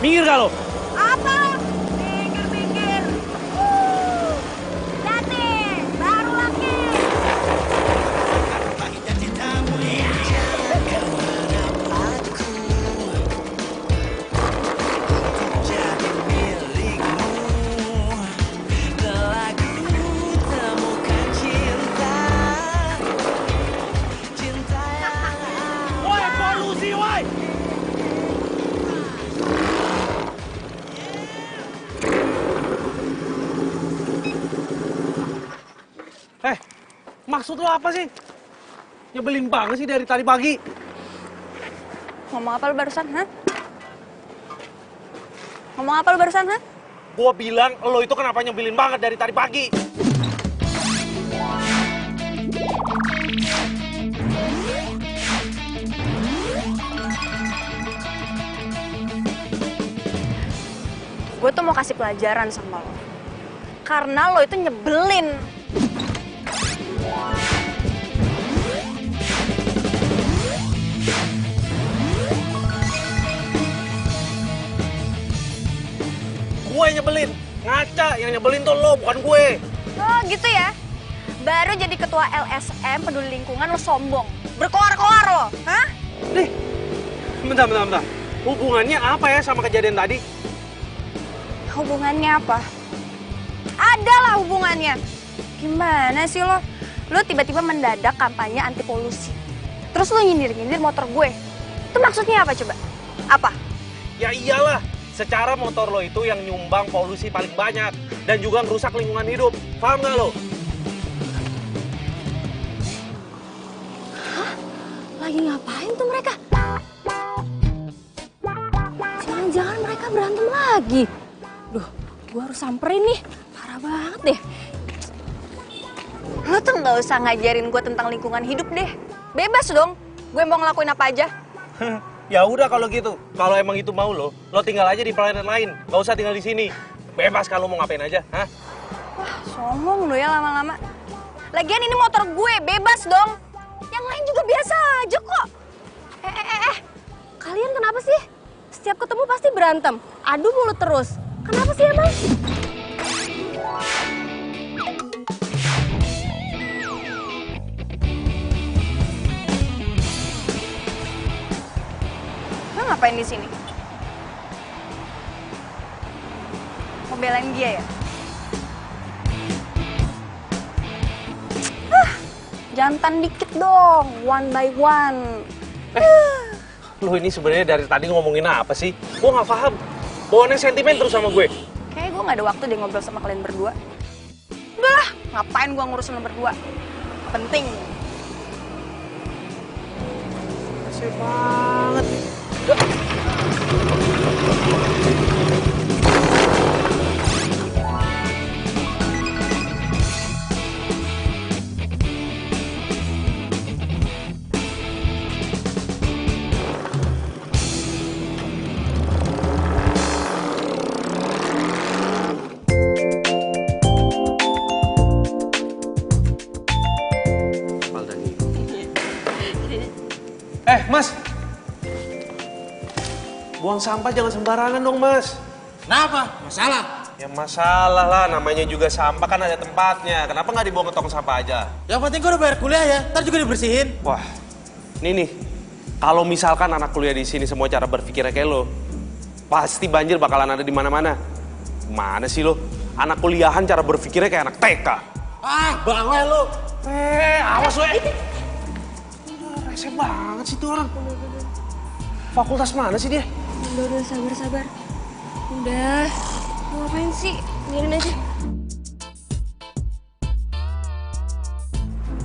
Minggir gak lo? Apa? Minggir. Lihat nih, baru lagi. Woi, polusi, woi! Maksud lo apa sih? Nyebelin banget sih dari tadi pagi. Ngomong apa lu barusan, ha? Ngomong apa lu barusan, ha? Gua bilang lo itu kenapa nyebelin banget dari tadi pagi. Gue tuh mau kasih pelajaran sama lo. Karena lo itu nyebelin. Gue yang nyebelin. Ngaca, yang nyebelin tuh lo, bukan gue. Oh gitu ya? Baru jadi ketua LSM peduli lingkungan lo sombong. Berkoar-koar lo, hah? Nih, bentar. Hubungannya apa ya sama kejadian tadi? Hubungannya apa? Adalah hubungannya. Gimana sih lo? Lo tiba-tiba mendadak kampanye anti polusi. Terus lo nyindir-nyindir motor gue. Itu maksudnya apa coba? Apa? Ya iyalah, secara motor lo itu yang nyumbang polusi paling banyak. Dan juga ngerusak lingkungan hidup. Paham gak lo? Hah? Lagi ngapain tuh mereka? Jangan-jangan mereka berantem lagi. Duh, gue harus samperin nih. Parah banget deh. Lo tuh nggak usah ngajarin gue tentang lingkungan hidup deh. Bebas dong. Gue mau ngelakuin apa aja. Ya udah kalau gitu. Kalau emang itu mau lo tinggal aja di planet lain. Gak usah tinggal di sini. Bebas kalau mau ngapain aja, hah? Wah, songong lo ya lama-lama. Lagian ini motor gue, bebas dong. Yang lain juga biasa aja kok. Kalian kenapa sih? Setiap ketemu pasti berantem. Adu mulut terus. Kenapa sih emang? Lo ngapain di sini? Mau belain dia ya? Jantan dikit dong, one by one. Lo ini sebenarnya dari tadi ngomongin apa sih? Gue nggak paham. Bawaannya sentimen terus sama gue. Kayaknya gue nggak ada waktu deh ngobrol sama kalian berdua. Udah lah, ngapain gue ngurusin lo berdua? Penting. Kasih banget. Mas. Buang sampah jangan sembarangan dong, Mas. Kenapa? Masalah? Ya masalah lah, namanya juga sampah kan ada tempatnya. Kenapa nggak dibuang ke tong sampah aja? Yang penting gue udah bayar kuliah ya, ntar juga dibersihin. Wah, ini nih. Kalau misalkan anak kuliah di sini semua cara berpikirnya kayak lo, pasti banjir bakalan ada di mana-mana. Mana sih lo? Anak kuliahan cara berpikirnya kayak anak TK. Ah, bawel lo. Awas lo. Rese banget sih tuh orang. Fakultas mana sih dia? Udah, sabar. Udah, mau ngapain sih? Biarin aja.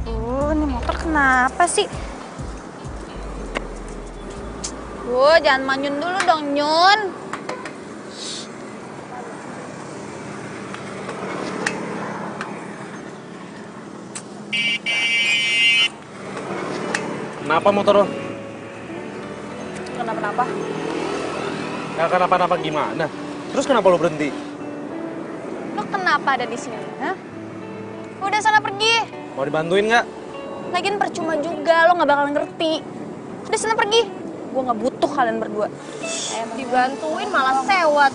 Ini motor kenapa sih? Jangan manyun dulu dong, Nyun. Kenapa motor lo? Kenapa? Gak kenapa-napa gimana? Terus kenapa lo berhenti? Lo kenapa ada di sini? Hah? Udah sana pergi. Mau dibantuin nggak? Lagian percuma juga, lo nggak bakal ngerti. Udah sana pergi. Gue nggak butuh kalian berdua. Dibantuin malah sewot.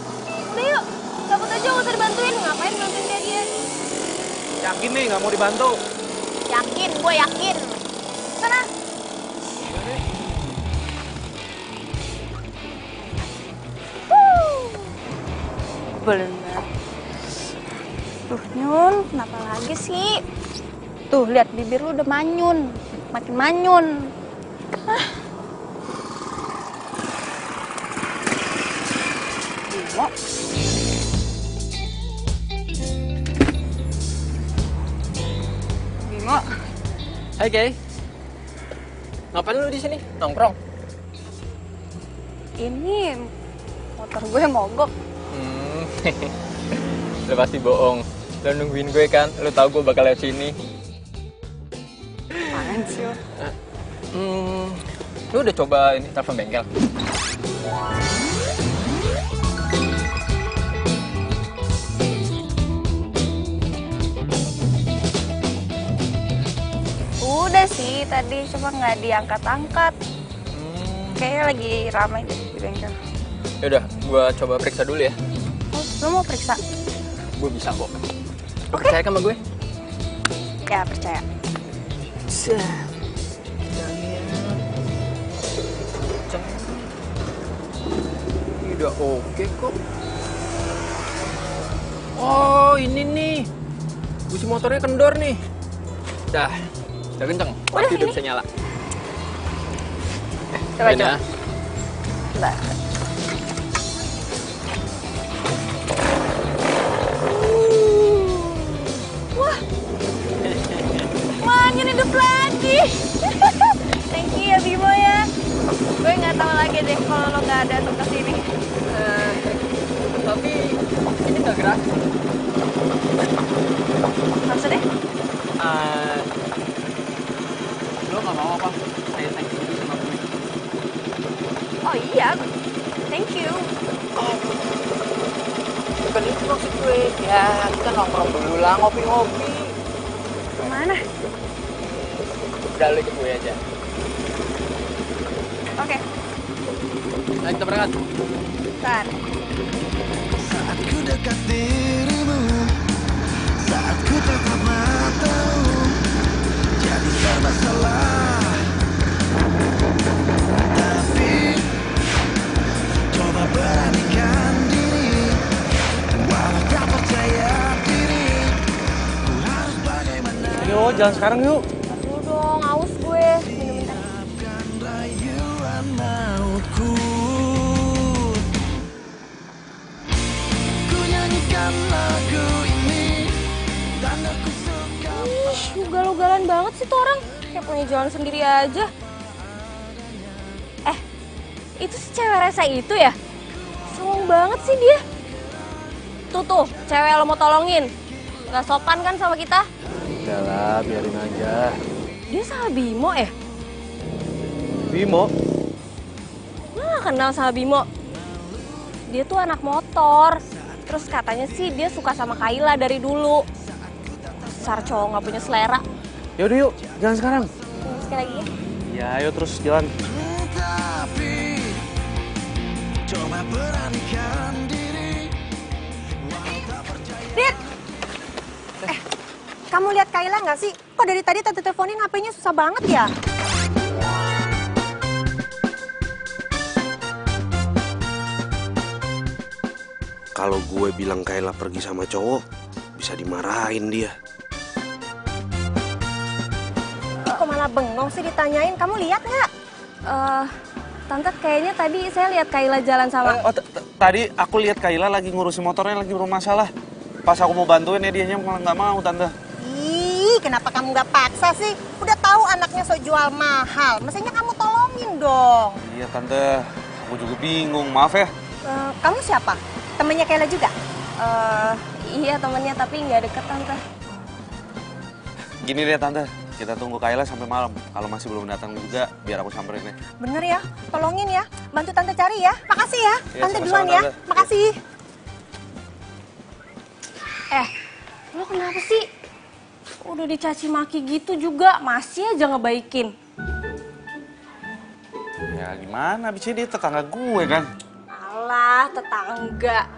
Udah yuk, cabut aja nggak usah dibantuin. Ngapain bantuin dia? Yakin nih nggak mau dibantu? Yakin, gue yakin. Sana. Bener. Tuh, Nyun, kenapa lagi sih? Tuh, lihat bibir lu udah manyun. Makin manyun. Ah. Bimo. Bimo. Hai Kay, ngapain lu di sini? Nongkrong? Ini motor gue mogok. Lu pasti bohong. Lu nungguin gue kan? Lu tahu gue bakal lewat sini. Apaan sih? Lu udah coba ini telepon bengkel? Udah sih tadi, cuma nggak diangkat-angkat. Kayaknya lagi ramai deh di bengkel. Yaudah, gue coba periksa dulu ya. Oh, lu mau periksa? Gue bisa kok. Lu Oke. percaya kan sama gue? Ya, percaya. Udah oke kok. Oh, ini nih. Busi motornya kendor nih. Udah kenceng. Pasti udah ini. bisa nyala. Coba, Ini coba. ya. Bentar. Wah. Manyun hidup lagi. Thank you ya Bimo ya. Gue nggak tahu lagi deh kalau lo nggak ada tuh kesini. Tapi ini nggak gratis. Maksudnya? Lo nggak mau apa? Saya thank you dulu sama gue. Oh iya. Thank you. Bukan itu maksud gue. Ya, kita nongkrong dulu lah, ngopi-ngopi. Kemana? Udah, lo ikut gue aja. Oke. Nah, kita berangkat. Bentar. Saat ku dekat dirimu, saat ku tatap matamu, jadi serba salah. Tapi coba beranikan diri, walau tak percaya diri, ku harus bagaimana. Ayo, jalan sekarang yuk. Dulu dong, aus gue. Minum-minum. Maafkan rayuan mautku. Ku nyanyikan lagu ini dan aku suka. Ugal-ugalan banget sih tuh orang. Kayak punya jalan sendiri aja. Itu si cewek rese itu ya? Songong banget sih dia. Tuh, cewek lo mau tolongin. Gak sopan kan sama kita? Udah lah, biarin aja. Dia sama Bimo ya? Bimo? Lo gak kenal sama Bimo? Dia tuh anak motor. Terus katanya sih dia suka sama Kayla dari dulu. Dasar cowok gak punya selera. Yaudah yuk, jalan sekarang. Sekali lagi ya. Ya, ayo terus jalan. Tapi coba beranikan diri. Dit! Kamu lihat Kayla nggak sih? Kok dari tadi tante teleponin HP-nya susah banget ya? Kalau gue bilang Kayla pergi sama cowok, bisa dimarahin dia. Kok malah bengong sih ditanyain? Kamu lihat nggak? Tante kayaknya tadi saya lihat Kayla jalan sama... Tadi aku lihat Kayla lagi ngurusin motornya, lagi bermasalah. Pas aku mau bantuin ya dianya malah nggak mau, Tante. Ih, kenapa kamu nggak paksa sih? Udah tahu anaknya sok jual mahal. Mestinya kamu tolongin dong. Iya, Tante. Aku juga bingung, maaf ya. Kamu siapa? Temennya Kayla juga? Iya temennya tapi nggak deket Tante. Gini deh, Tante. Kita tunggu Kayla sampai malam. Kalau masih belum datang juga, biar aku samperin ya. Bener ya, tolongin ya. Bantu Tante cari ya. Makasih ya. Iya, Tante sama-sama, duluan ya. Tante. Makasih. Lo kenapa sih? Udah dicaci maki gitu juga, masih aja ngebaikin. Ya gimana, abisnya dia tetangga gue kan. Alah, tetangga.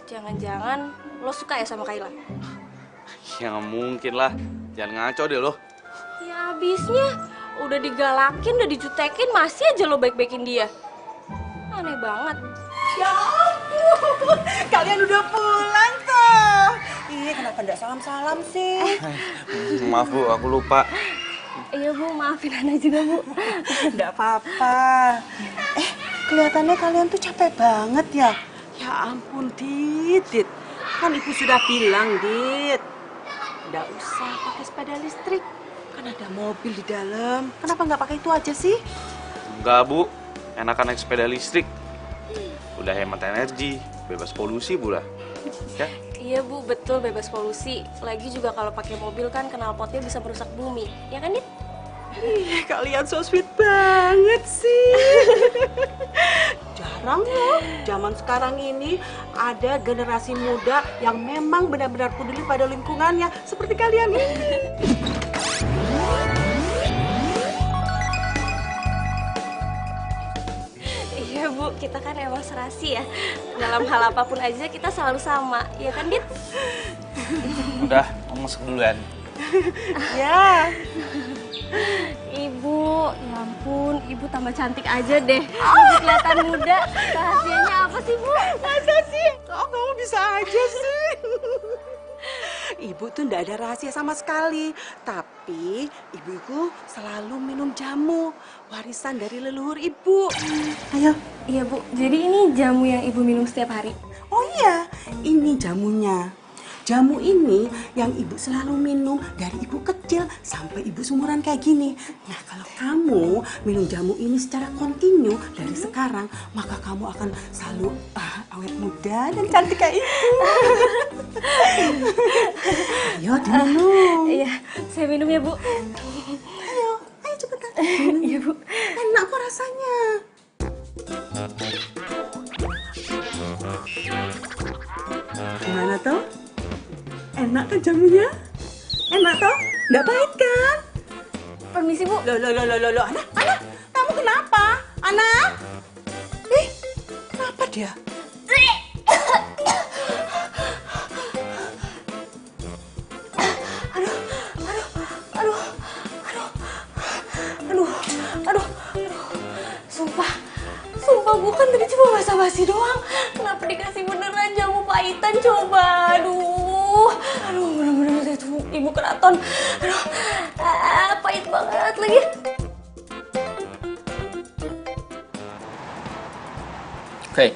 Jangan-jangan lo suka ya sama Kayla? Ya nggak mungkin lah, jangan ngaco deh lo. Ya abisnya, udah digalakin, udah dijutekin, masih aja lo baik-baikin dia. Aneh banget. Ya ampun, kalian udah pulang tuh. Iya, kenapa nggak salam-salam sih? Maaf Bu, aku lupa. Iya Bu, maafin Ana juga Bu. Nggak apa-apa. Kelihatannya kalian tuh capek banget ya. Ya ampun, Dit. Kan ibu sudah bilang, Dit. Nggak usah pakai sepeda listrik. Kan ada mobil di dalam. Kenapa nggak pakai itu aja sih? Enggak Bu, enakan naik sepeda listrik. Udah hemat energi, bebas polusi pula. Ya? Iya Bu, betul bebas polusi. Lagi juga kalau pakai mobil kan knalpotnya bisa merusak bumi. Ya kan, Dit? Ih, kalian so sweet banget sih. Jarang loh, zaman sekarang ini ada generasi muda yang memang benar-benar peduli pada lingkungannya seperti kalian ini. Iya Bu, kita kan emang serasi ya. Dalam hal apapun aja kita selalu sama. Ya kan, Dit? Udah, mau masuk duluan. Ya. Ibu, ya ampun, Ibu tambah cantik aja deh. Lebih kelihatan muda. Rahasianya apa sih, Bu? Masa sih? Kok kamu bisa aja sih? Ibu tuh ndak ada rahasia sama sekali. Tapi ibu itu selalu minum jamu. Warisan dari leluhur ibu. Ayo. Iya Bu, jadi ini jamu yang Ibu minum setiap hari? Oh iya, ini jamunya. Jamu ini yang ibu selalu minum dari ibu kecil sampai ibu seumuran kayak gini. Nah, kalau kamu minum jamu ini secara kontinu dari sekarang, maka kamu akan selalu awet muda dan cantik kayak ibu. Ayo diminum. Iya, saya minum ya Bu. Ayo cepetan. Iya Bu. Enak kok rasanya. Gimana toh? Enak kan jamunya? Enak toh? Nggak pahit kan? Permisi Bu. Loh, Anak, kamu kenapa? Anak? Kenapa dia? Aduh. Sumpah gue kan tadi cuma basa-basi doang. Kenapa dikasih beneran jamu pahitan coba? Aduh, bener-bener itu ibu keraton. Aduh, pahit banget lagi. Oke.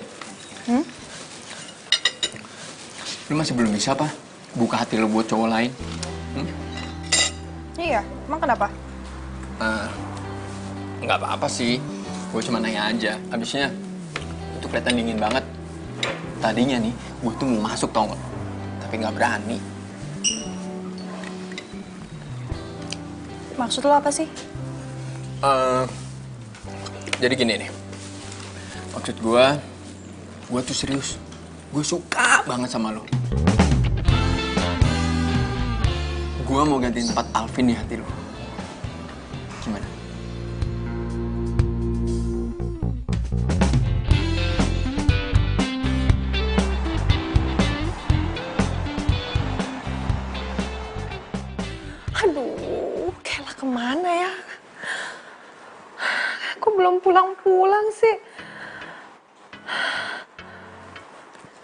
Lu masih belum bisa apa? Buka hati lu buat cowok lain? Iya, emang kenapa? Nggak apa-apa sih. Gue cuma nanya aja. Abisnya itu kelihatan dingin banget. Tadinya nih, gue tuh mau masuk tau nggak? Tapi nggak berani. Maksud lo apa sih? Jadi gini nih. Maksud gue tuh serius. Gue suka banget sama lo. Gue mau gantiin tempat Alvin di hati lo. Gimana? Aduh, Kayla kemana ya? Kok belum pulang-pulang sih?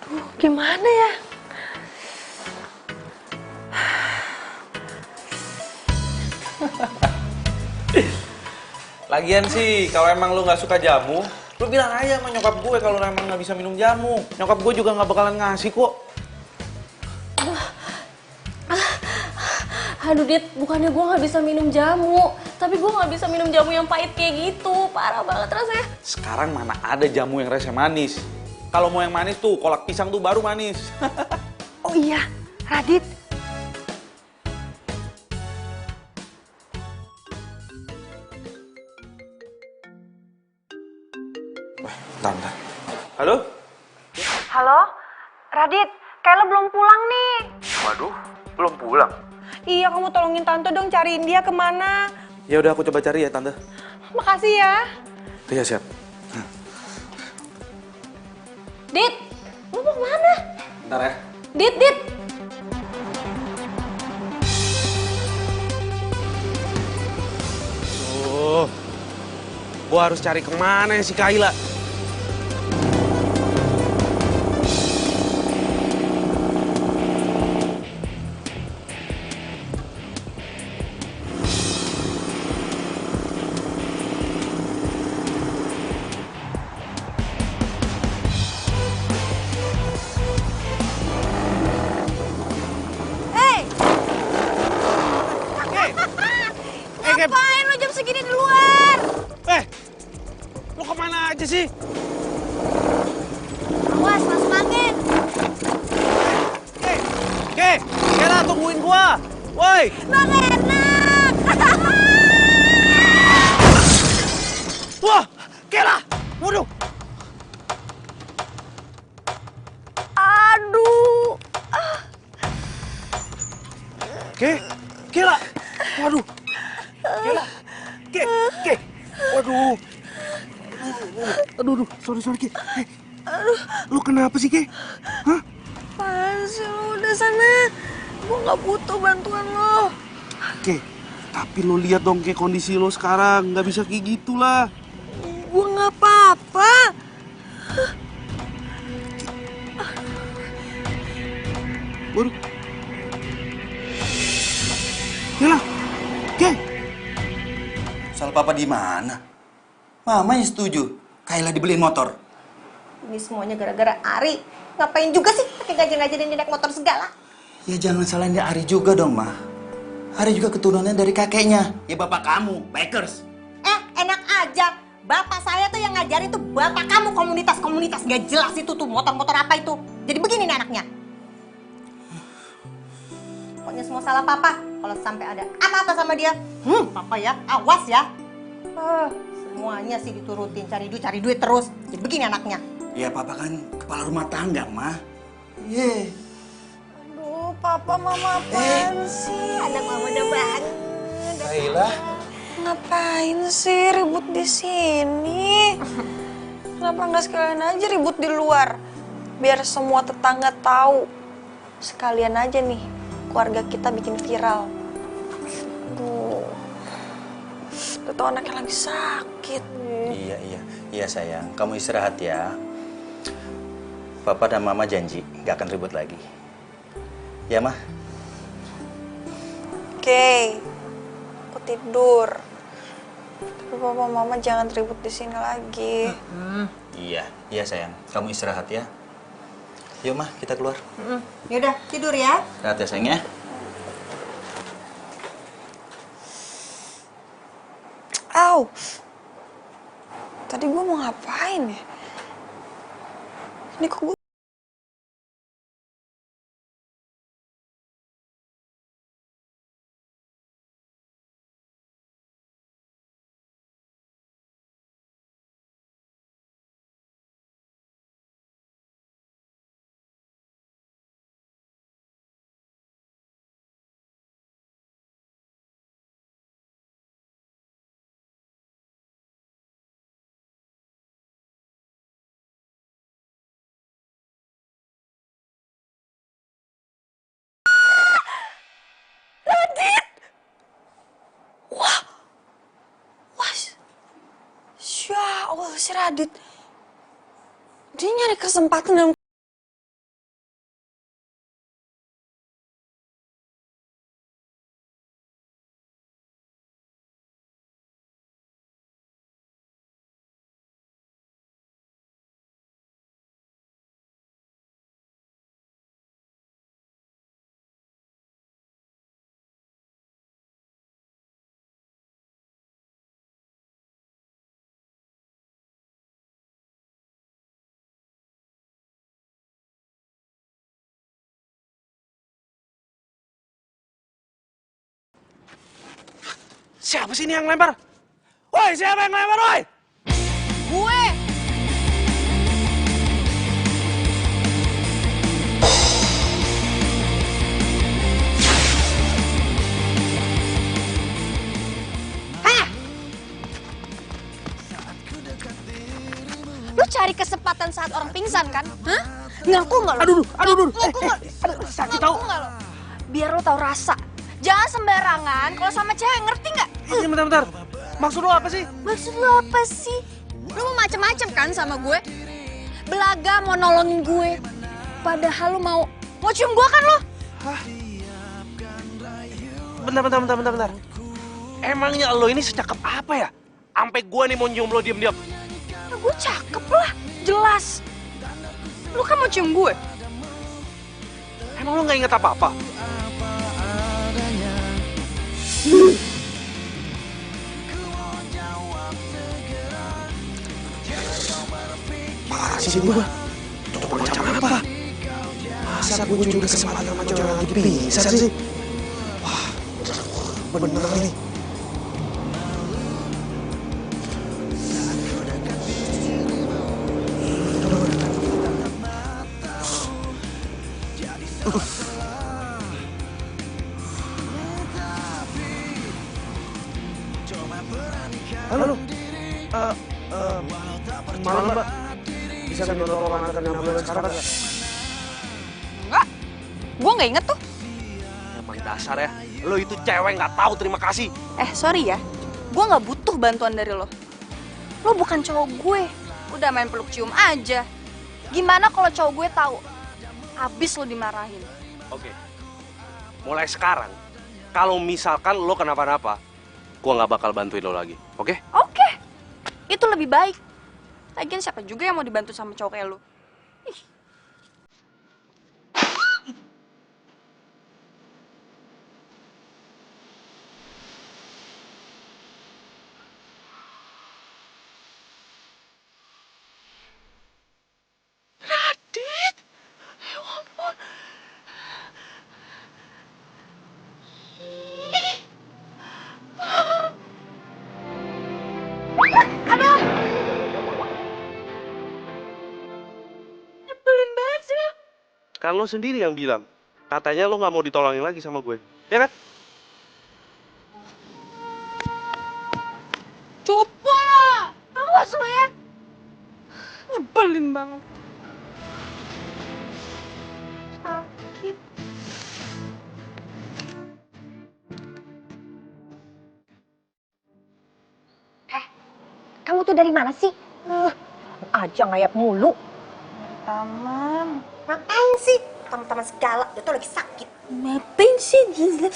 Duh, gimana ya? Lagian sih, kalau emang lu nggak suka jamu, lu bilang aja sama nyokap gue kalau emang nggak bisa minum jamu. Nyokap gue juga nggak bakalan ngasih kok. Aduh Dit, bukannya gue nggak bisa minum jamu, tapi gue nggak bisa minum jamu yang pahit kayak gitu. Parah banget rasanya. Sekarang mana ada jamu yang rasanya manis? Kalau mau yang manis tuh, kolak pisang tuh baru manis. Oh iya, Radit. Tante. Halo? Halo, Radit. Kayla belum pulang nih. Waduh, belum pulang. Iya, kamu tolongin Tante dong cariin dia kemana. Ya udah aku coba cari ya, Tante. Makasih ya. Iya, siap. Dit, lu mau kemana? Bentar ya. Dit. Gua harus cari kemana ya si Kayla? Ngapain lo jam segini di luar? Lu kemana aja sih? Awas, masuk angin. Kayla tungguin gua. Woi. Bang enak. Wah, Kayla. Waduh. Aduh. Kayla. Waduh. Kayla. Waduh. Aduh, sorry, Ki. Lu kenapa sih, Ki? Hah? Apaan sih lo? Udah sana. Gue gak butuh bantuan lo. Ki, tapi lu lihat dong, Ki, kondisi lo sekarang. Nggak bisa kayak gitulah. Gue gak apa-apa. Waduh. Kayla. Ki. Salah papa di mana? Mama yang setuju. Kayla dibeliin motor. Ini semuanya gara-gara Ari. Ngapain juga sih pakai ngajarin naik motor segala? Ya jangan salahin dia Ari juga dong, Ma. Ari juga keturunannya dari kakeknya. Ya bapak kamu, bikers. Enak aja. Bapak saya tuh yang ngajarin tuh bapak kamu komunitas gak jelas itu tuh motor-motor apa itu. Jadi begini nih anaknya. Pokoknya semua salah papa. Kalau sampai ada apa-apa sama dia, papa ya, awas ya. Semuanya sih diturutin, cari duit terus. Jadi begini anaknya. Ya papa kan kepala rumah tangga, Ma. Ye. Aduh, papa mama apaan sih? Anak mama udah banget. Kayla. Ngapain sih ribut di sini? Kenapa nggak sekalian aja ribut di luar? Biar semua tetangga tahu. Sekalian aja nih, keluarga kita bikin viral. Aduh, udah tau anaknya lagi sakit. Iya sayang. Kamu istirahat ya. Papa dan Mama janji nggak akan ribut lagi. Ya, Ma? Oke, aku tidur. Tapi papa mama jangan ribut di sini lagi. Iya sayang. Kamu istirahat ya. Yuk, Ma, kita keluar. Yaudah, tidur ya. Istirahat ya, sayang ya. Au, tadi gue mau ngapain ya? Ini kok gue... Ya Allah, si Radit. Dia nyari kesempatan dalam... Siapa sih ini yang lempar? Woi, siapa yang lempar, woi? Gue! cari kesempatan saat orang pingsan kan? Hah? Ngaku nggak lo? Aduh. Ngaku nggak? Sakit tau. Ngaku nggak lo? Biar lo tahu rasa. Jangan sembarangan kalau sama cewek, ngerti nggak? Bentar. Maksud lo apa sih? Maksud lo apa sih? Lo mau macem-macem kan sama gue? Belaga mau nolongin gue. Padahal lo mau cium gue kan lo? Hah? Bentar. Emangnya lo ini secakep apa ya? Sampai gue nih mau nyium lo diam-diam. Ya gue cakep lah, jelas. Lo kan mau cium gue? Emang lo nggak inget apa-apa? Parah sih gue. Coba macam apa? Masa gue curi kesempatan sama cowok yang lagi pingsan sih? Wah, bener nih. Halo. Malam, Mbak. Bisa minta tolong antarnya ambulans sekarang nggak? Enggak. Gue nggak inget tuh. Emang dasar ya, lo itu cewek nggak tahu terima kasih. Sorry ya. Gue nggak butuh bantuan dari lo. Lo bukan cowok gue. Udah main peluk cium aja. Gimana kalau cowok gue tahu? Abis lo dimarahin. Oke. Mulai sekarang, kalau misalkan lo kenapa-napa, gue nggak bakal bantuin lo lagi. Oke? Oke. Itu lebih baik. Lagian siapa juga yang mau dibantu sama cowok kayak lo? Ih. Radit! Ya ampun. Aduh! Nyebelin banget sih lo. Kan lo sendiri yang bilang, katanya lo nggak mau ditolongin lagi sama gue. Ya kan? Coba! Awas lo ya! Nyebelin banget. Sakit. Kamu tuh dari mana sih? Aja ngayap mulu. Taman. Ngapain sih? Teman-teman segala, dia tuh lagi sakit. Ngapain sih? Gila.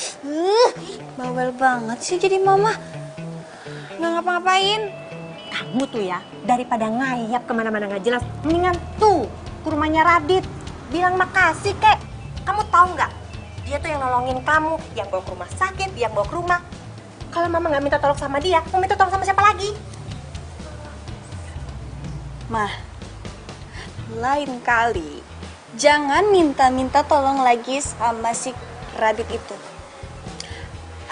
Bawel banget sih jadi mama. Nggak ngapa-ngapain. Kamu tuh ya, daripada ngayap kemana-mana nggak jelas, mendingan tuh ke rumahnya Radit. Bilang makasih, kek. Kamu tahu nggak? Dia tuh yang nolongin kamu, yang bawa ke rumah sakit, yang bawa ke rumah. Kalau mama nggak minta tolong sama dia, mau minta tolong sama siapa lagi? Mah, lain kali jangan minta-minta tolong lagi sama si Radit itu.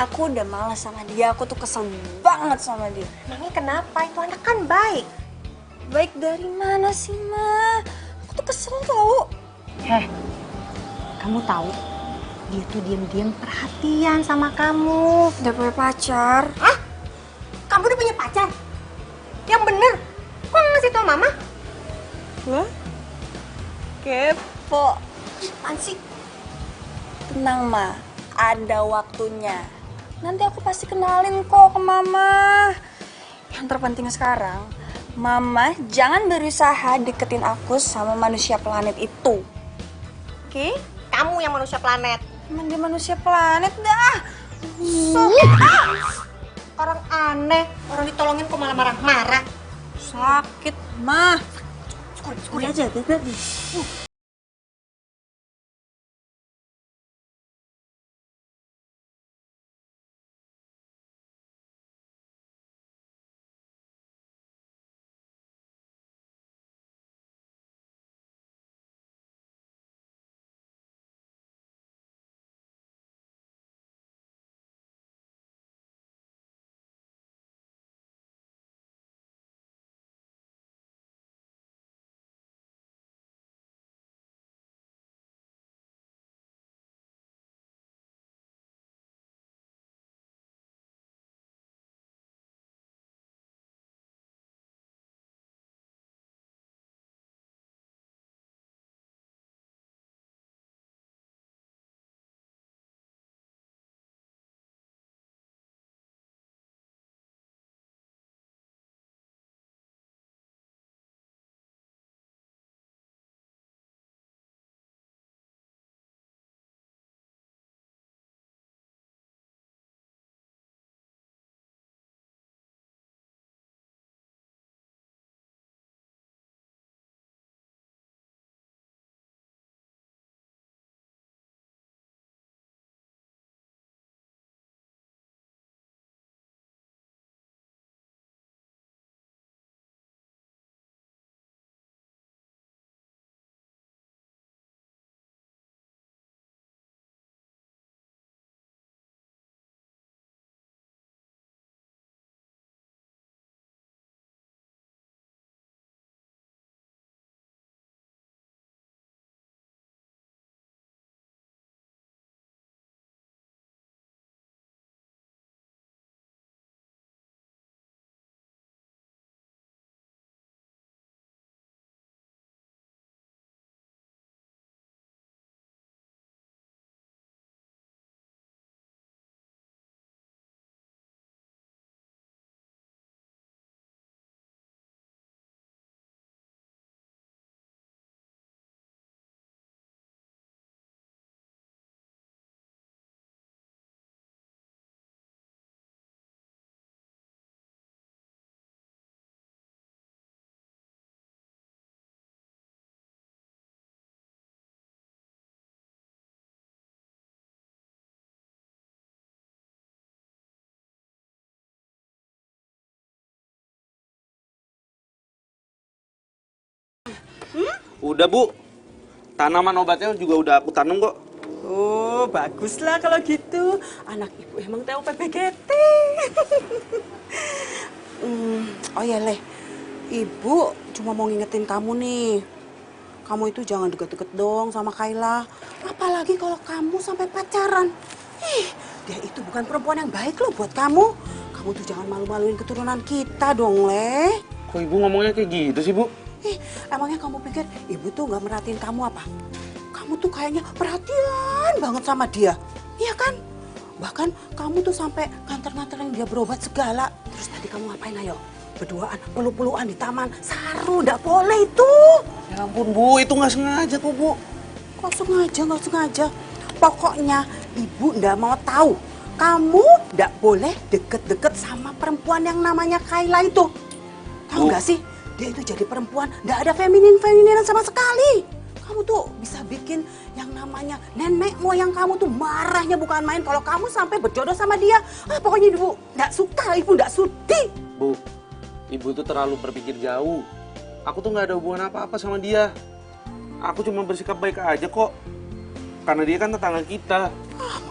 Aku udah malas sama dia, aku tuh kesel banget sama dia. Emangnya kenapa? Itu anak kan baik. Baik dari mana sih, Ma? Aku tuh kesel tau. Kamu tahu? Dia tuh diam-diam perhatian sama kamu. Udah punya pacar. Hah? Kamu udah punya pacar? Yang bener. Kok nggak ngasih tau mama? Lah? Kepo. Apaan sih? Tenang, Ma. Ada waktunya. Nanti aku pasti kenalin kok ke Mama. Yang terpenting sekarang, Mama jangan berusaha deketin aku sama manusia planet itu. Oke? Kamu yang manusia planet. Emang dia manusia planet dah. Orang aneh, orang ditolongin kok malah marah-marah. Sakit, Ma. Skuri aja. Udah Bu, tanaman obatnya juga udah aku tanam kok. Oh, baguslah kalau gitu. Anak ibu emang tahu PPGT. Oh ya, Leh. Ibu cuma mau ngingetin kamu nih. Kamu itu jangan deket-deket dong sama Kayla. Apalagi kalau kamu sampai pacaran. Dia itu bukan perempuan yang baik loh buat kamu. Kamu tuh jangan malu-maluin keturunan kita dong, Leh. Kok Ibu ngomongnya kayak gitu sih, Bu? Emangnya kamu pikir ibu tuh nggak merhatiin kamu apa? Kamu tuh kayaknya perhatian banget sama dia, iya kan? Bahkan kamu tuh sampai nganter-nganterin dia berobat segala. Terus tadi kamu ngapain ayo? Berduaan, peluk-pelukan di taman. Saru, nggak boleh itu. Ya ampun Bu, itu nggak sengaja kok Bu. Kok sengaja, nggak sengaja? Pokoknya ibu nggak mau tahu. Kamu nggak boleh deket-deket sama perempuan yang namanya Kayla itu. Tahu nggak sih? Dia itu jadi perempuan, nggak ada femininan sama sekali. Kamu tuh bisa bikin yang namanya nenek moyang kamu tuh marahnya bukan main kalau kamu sampai berjodoh sama dia. Pokoknya ibu nggak suka, ibu nggak sudi. Bu, Ibu tuh terlalu berpikir jauh. Aku tuh nggak ada hubungan apa-apa sama dia. Aku cuma bersikap baik aja kok. Karena dia kan tetangga kita.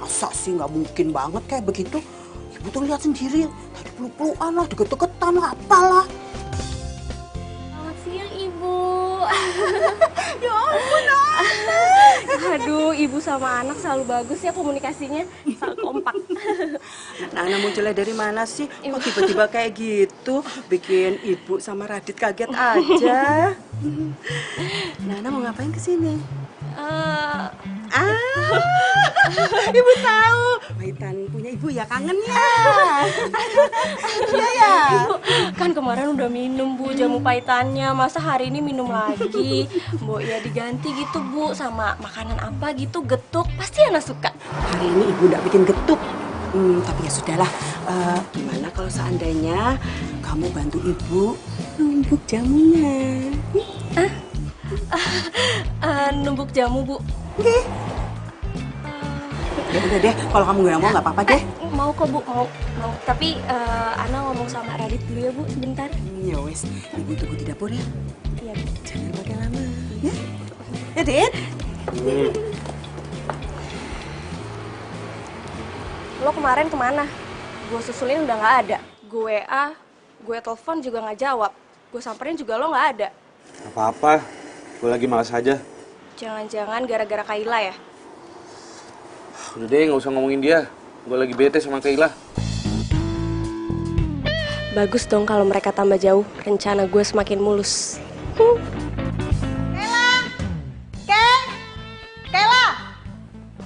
Masa sih nggak mungkin banget kayak begitu? Ibu tuh lihat sendiri, tadi peluk-pelukan lah, deket-deketan lah, apalah. Selamat siang, Ibu. Ya ampun, Aduh, Ibu sama anak selalu bagus ya komunikasinya. Selalu kompak. Nana munculnya dari mana sih? Kok tiba-tiba kayak gitu? Bikin ibu sama Radit kaget aja. Nana mau ngapain kesini? Ibu tahu. Paitan punya ibu ya, kangen ya. Iya ya. Ibu, kan kemarin udah minum Bu jamu pahitannya. Masa hari ini minum lagi? Bu, ya diganti gitu Bu sama makanan apa gitu, getuk. Pasti anak suka. Hari ini ibu nggak bikin getuk. Tapi ya sudahlah. Gimana kalau seandainya kamu bantu ibu numbuk jamunya? Numbuk jamu Bu. Oke. Ya udah deh, kalau kamu nggak mau nggak apa-apa deh. Mau kok Bu, mau. Tapi Ana ngomong sama Radit dulu ya Bu, sebentar. Ya wes, ibu tunggu di dapur ya. Iya Bu. Jangan pakai lama, ya? Ya, Dit? Lo kemarin kemana? Gue susulin udah nggak ada. Gue WA, gue telepon juga nggak jawab. Gue samperin juga lo nggak ada. Apa-apa, gue lagi malas aja. Jangan-jangan gara-gara Kayla ya? Udah deh, nggak usah ngomongin dia. Gue lagi bete sama Kayla. Bagus dong kalau mereka tambah jauh. Rencana gue semakin mulus.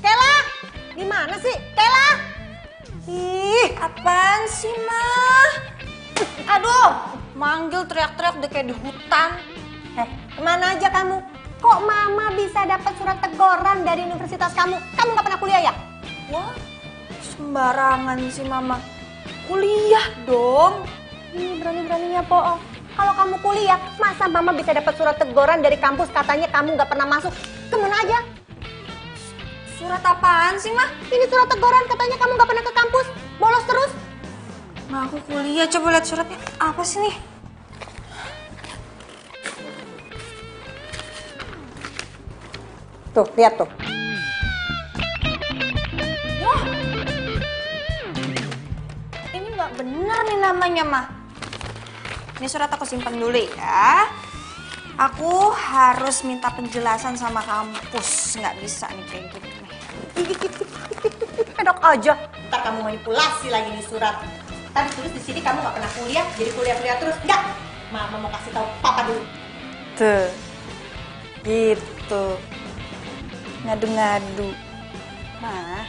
Kayla, di mana sih? Kayla? Ih, apaan sih, Ma? Aduh, manggil teriak-teriak udah kayak di hutan. Kemana aja kamu? Kok Mama bisa dapat surat teguran dari universitas kamu? Kamu nggak pernah kuliah ya? Wah, sembarangan sih Mama. Kuliah dong. Ini berani-beraninya bohong. Kalau kamu kuliah, masa Mama bisa dapat surat teguran dari kampus katanya kamu nggak pernah masuk? Kemana aja? Surat apaan sih, Ma? Ini surat teguran katanya kamu nggak pernah ke kampus, bolos terus. Ma, aku kuliah. Coba lihat suratnya. Apa sih nih? Tuh, lihat tuh. Wah, ini nggak bener nih namanya, Ma. Ini surat aku simpan dulu ya. Aku harus minta penjelasan sama kampus. Nggak bisa nih kayak gini. Enak aja. Ntar kamu manipulasi lagi di surat. Tadi tulis di sini kamu nggak pernah kuliah, jadi kuliah terus. Enggak. Mama mau kasih tahu Papa dulu. Tuh, gitu. Ngadu-ngadu. Nah,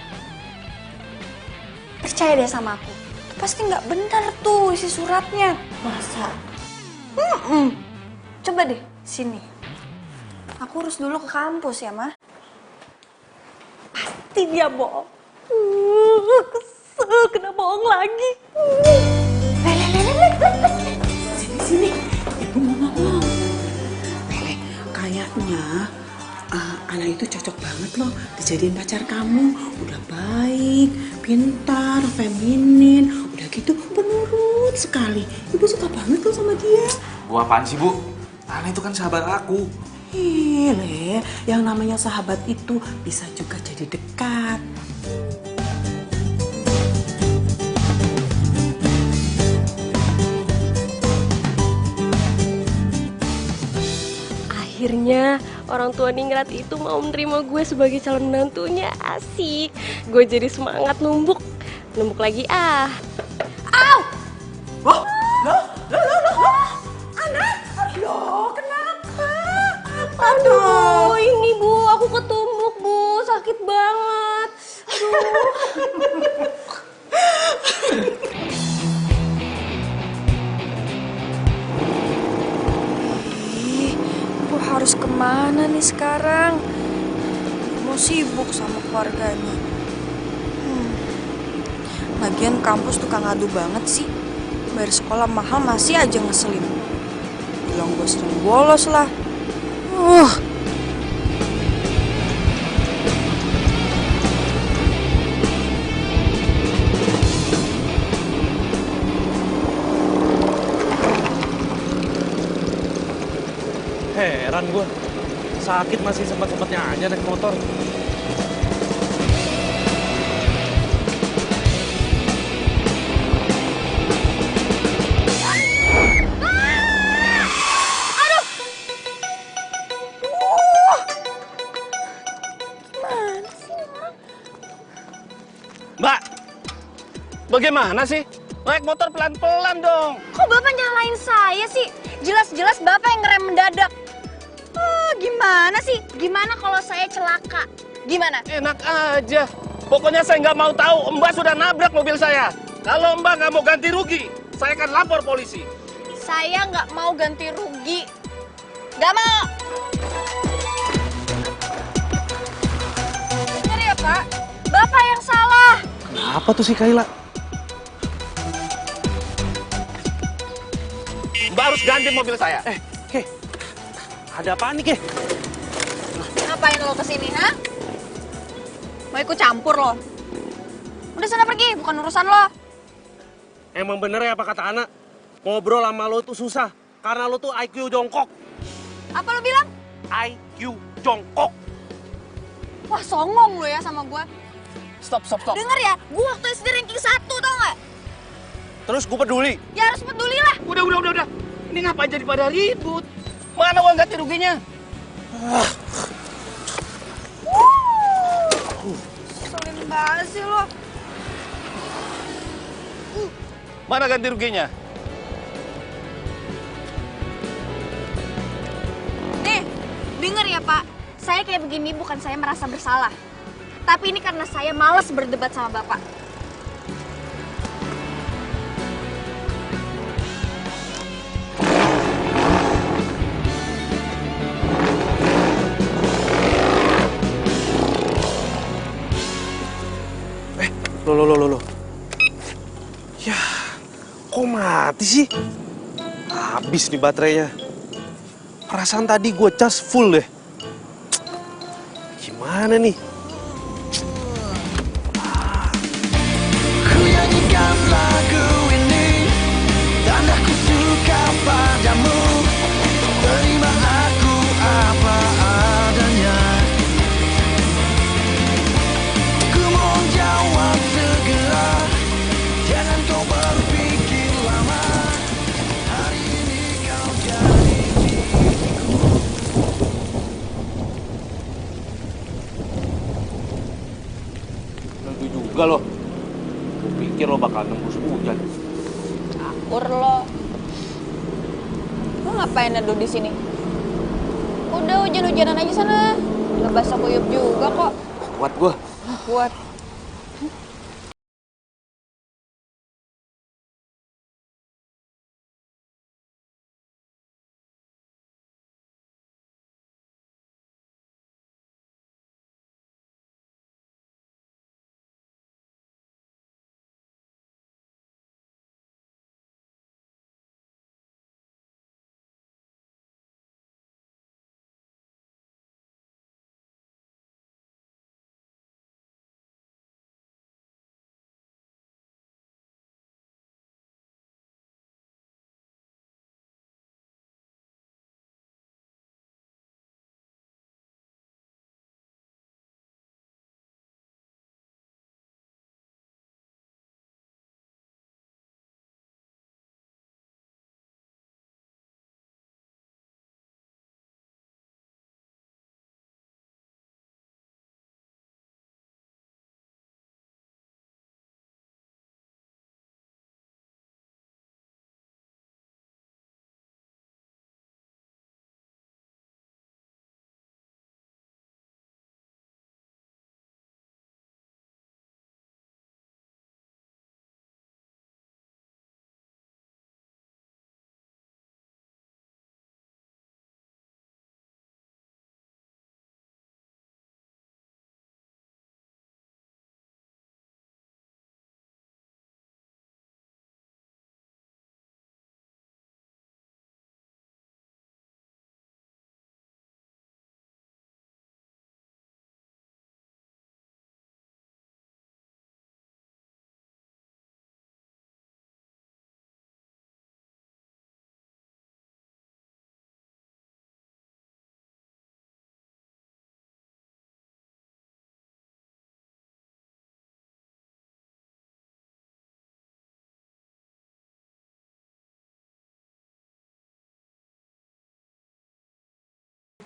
percaya deh sama aku. Itu pasti nggak benar tuh isi suratnya. Masa? Coba deh, sini. Aku urus dulu ke kampus ya, Ma. Pasti dia bohong. Kesel, kena bohong lagi. Sini, ibu mau ngomong. Lele, kayaknya anak itu cocok banget loh dijadiin pacar kamu. Udah baik, pintar, feminin, udah gitu penurut sekali. Ibu suka banget loh sama dia. Bu apaan sih Bu? Ana itu kan sahabat aku. Ih, Le, yang namanya sahabat itu bisa juga jadi dekat. Akhirnya orang tua Ningrat itu mau menerima gue sebagai calon menantunya. Asik. Gue jadi semangat numbuk. Numbuk lagi ah. Loh, anak, loh, kenapa? Aduh, ini Bu, aku ketumbuk Bu, sakit banget. Aduh. Ih, gue harus kemana nih sekarang? Mau sibuk sama keluarganya. Lagian kampus tukang ngadu banget sih. Bayar sekolah mahal masih aja ngeselin. Bilang gue sering bolos lah. Heran gue. Sakit masih sempat-sempatnya aja naik motor. Mbak, bagaimana sih? Naik motor pelan-pelan dong. Kok Bapak nyalain saya sih? Jelas-jelas Bapak yang ngerem mendadak. Gimana sih? Gimana kalau saya celaka? Gimana? Enak aja. Pokoknya saya nggak mau tahu Mbak sudah nabrak mobil saya. Kalau Mbak nggak mau ganti rugi, saya akan lapor polisi. Saya nggak mau ganti rugi. Nggak mau. Bener ya Pak? Bapak yang salah. Kenapa tuh si Kayla? Mbak harus ganti mobil saya. Ke, ada apaan nih, Ke? Ngapain lo kesini, ha? Mau ikut campur lo? Udah sana pergi, bukan urusan lo. Emang bener ya apa kata anak? Ngobrol sama lo tuh susah. Karena lo tuh IQ jongkok. Apa lo bilang? IQ jongkok. Wah, songong lo ya sama gue. Stop. Dengar ya, gue waktu SD ranking 1, tau gak? Terus gue peduli. Ya harus peduli lah. Udah. Ini ngapain jadi pada ribut? Mana uang ganti ruginya? Selin banget sih lo. Mana ganti ruginya? Nih, denger ya Pak. Saya kayak begini bukan saya merasa bersalah. Tapi ini karena saya malas berdebat sama Bapak. Loh. Ya, kok mati sih? Habis nih baterainya. Perasaan tadi gue cas full deh. Gimana nih? Ku nyanyikan lagu ini dan aku suka padamu. Terima aku apa adanya. Ku mohon jawab segera. Jangan kau berpikir lama. Hari ini kau jadi Tentu juga loh. Gue pikir lo bakal nembus hujan. Campur lo. Lo ngapain neduh di sini? Udah hujan-hujanan aja sana. Gak basah kuyup juga kok. Kuat gue. Kuat.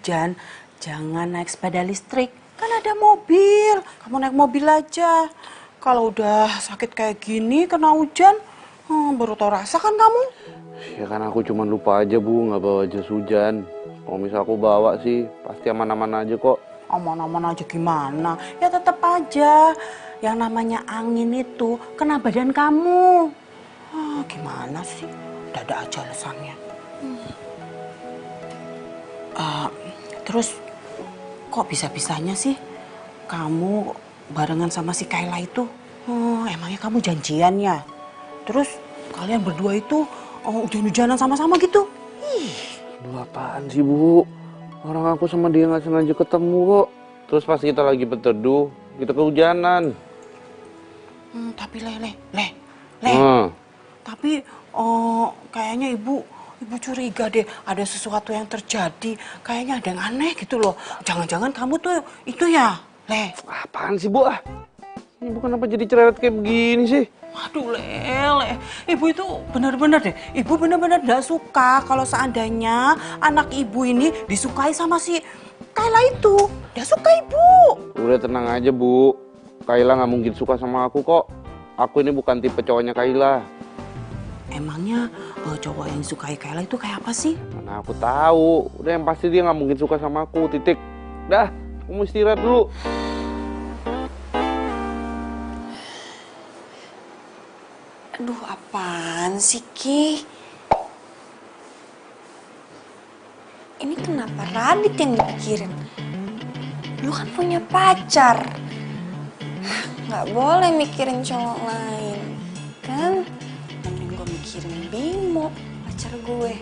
hujan, jangan naik sepeda listrik. Kan ada mobil, kamu naik mobil aja. Kalau udah sakit kayak gini, kena hujan, baru tau rasa kan kamu? Ya kan aku cuma lupa aja Bu, nggak bawa jas hujan. Kalau misal aku bawa sih, pasti aman-aman aja kok. Aman-aman aja gimana? Ya tetap aja, yang namanya angin itu kena badan kamu. Gimana sih? Ada aja alasannya. Terus kok bisa-bisanya sih kamu barengan sama si Kayla itu? Emangnya kamu janjian ya? Terus kalian berdua itu hujan-hujanan sama-sama gitu? Aduh, apaan sih Bu? Orang aku sama dia nggak sengaja ketemu kok. Terus pas kita lagi berteduh, kita kehujanan. Tapi Tapi kayaknya ibu curiga deh, ada sesuatu yang terjadi. Kayaknya ada yang aneh gitu loh. Jangan-jangan kamu tuh itu ya, Le? Apaan sih Bu? Ibu kenapa jadi cerewet kayak begini sih? Waduh, Le. Ibu itu benar-benar deh. Ibu benar-benar gak suka kalau seandainya anak ibu ini disukai sama si Kayla itu. Gak suka ibu. Udah tenang aja Bu. Kayla nggak mungkin suka sama aku kok. Aku ini bukan tipe cowoknya Kayla. Emangnya cowok yang disukai Kayla itu kayak apa sih? Mana aku tahu. Udah yang pasti dia nggak mungkin suka sama aku. Titik. Dah, aku mau istirahat dulu. Aduh, apaan sih, Ki? Ini kenapa Radit yang dipikirin? Lu kan punya pacar. Nggak boleh mikirin cowok lain. Kan? Mending gue mikirin Bimo, pacar gue.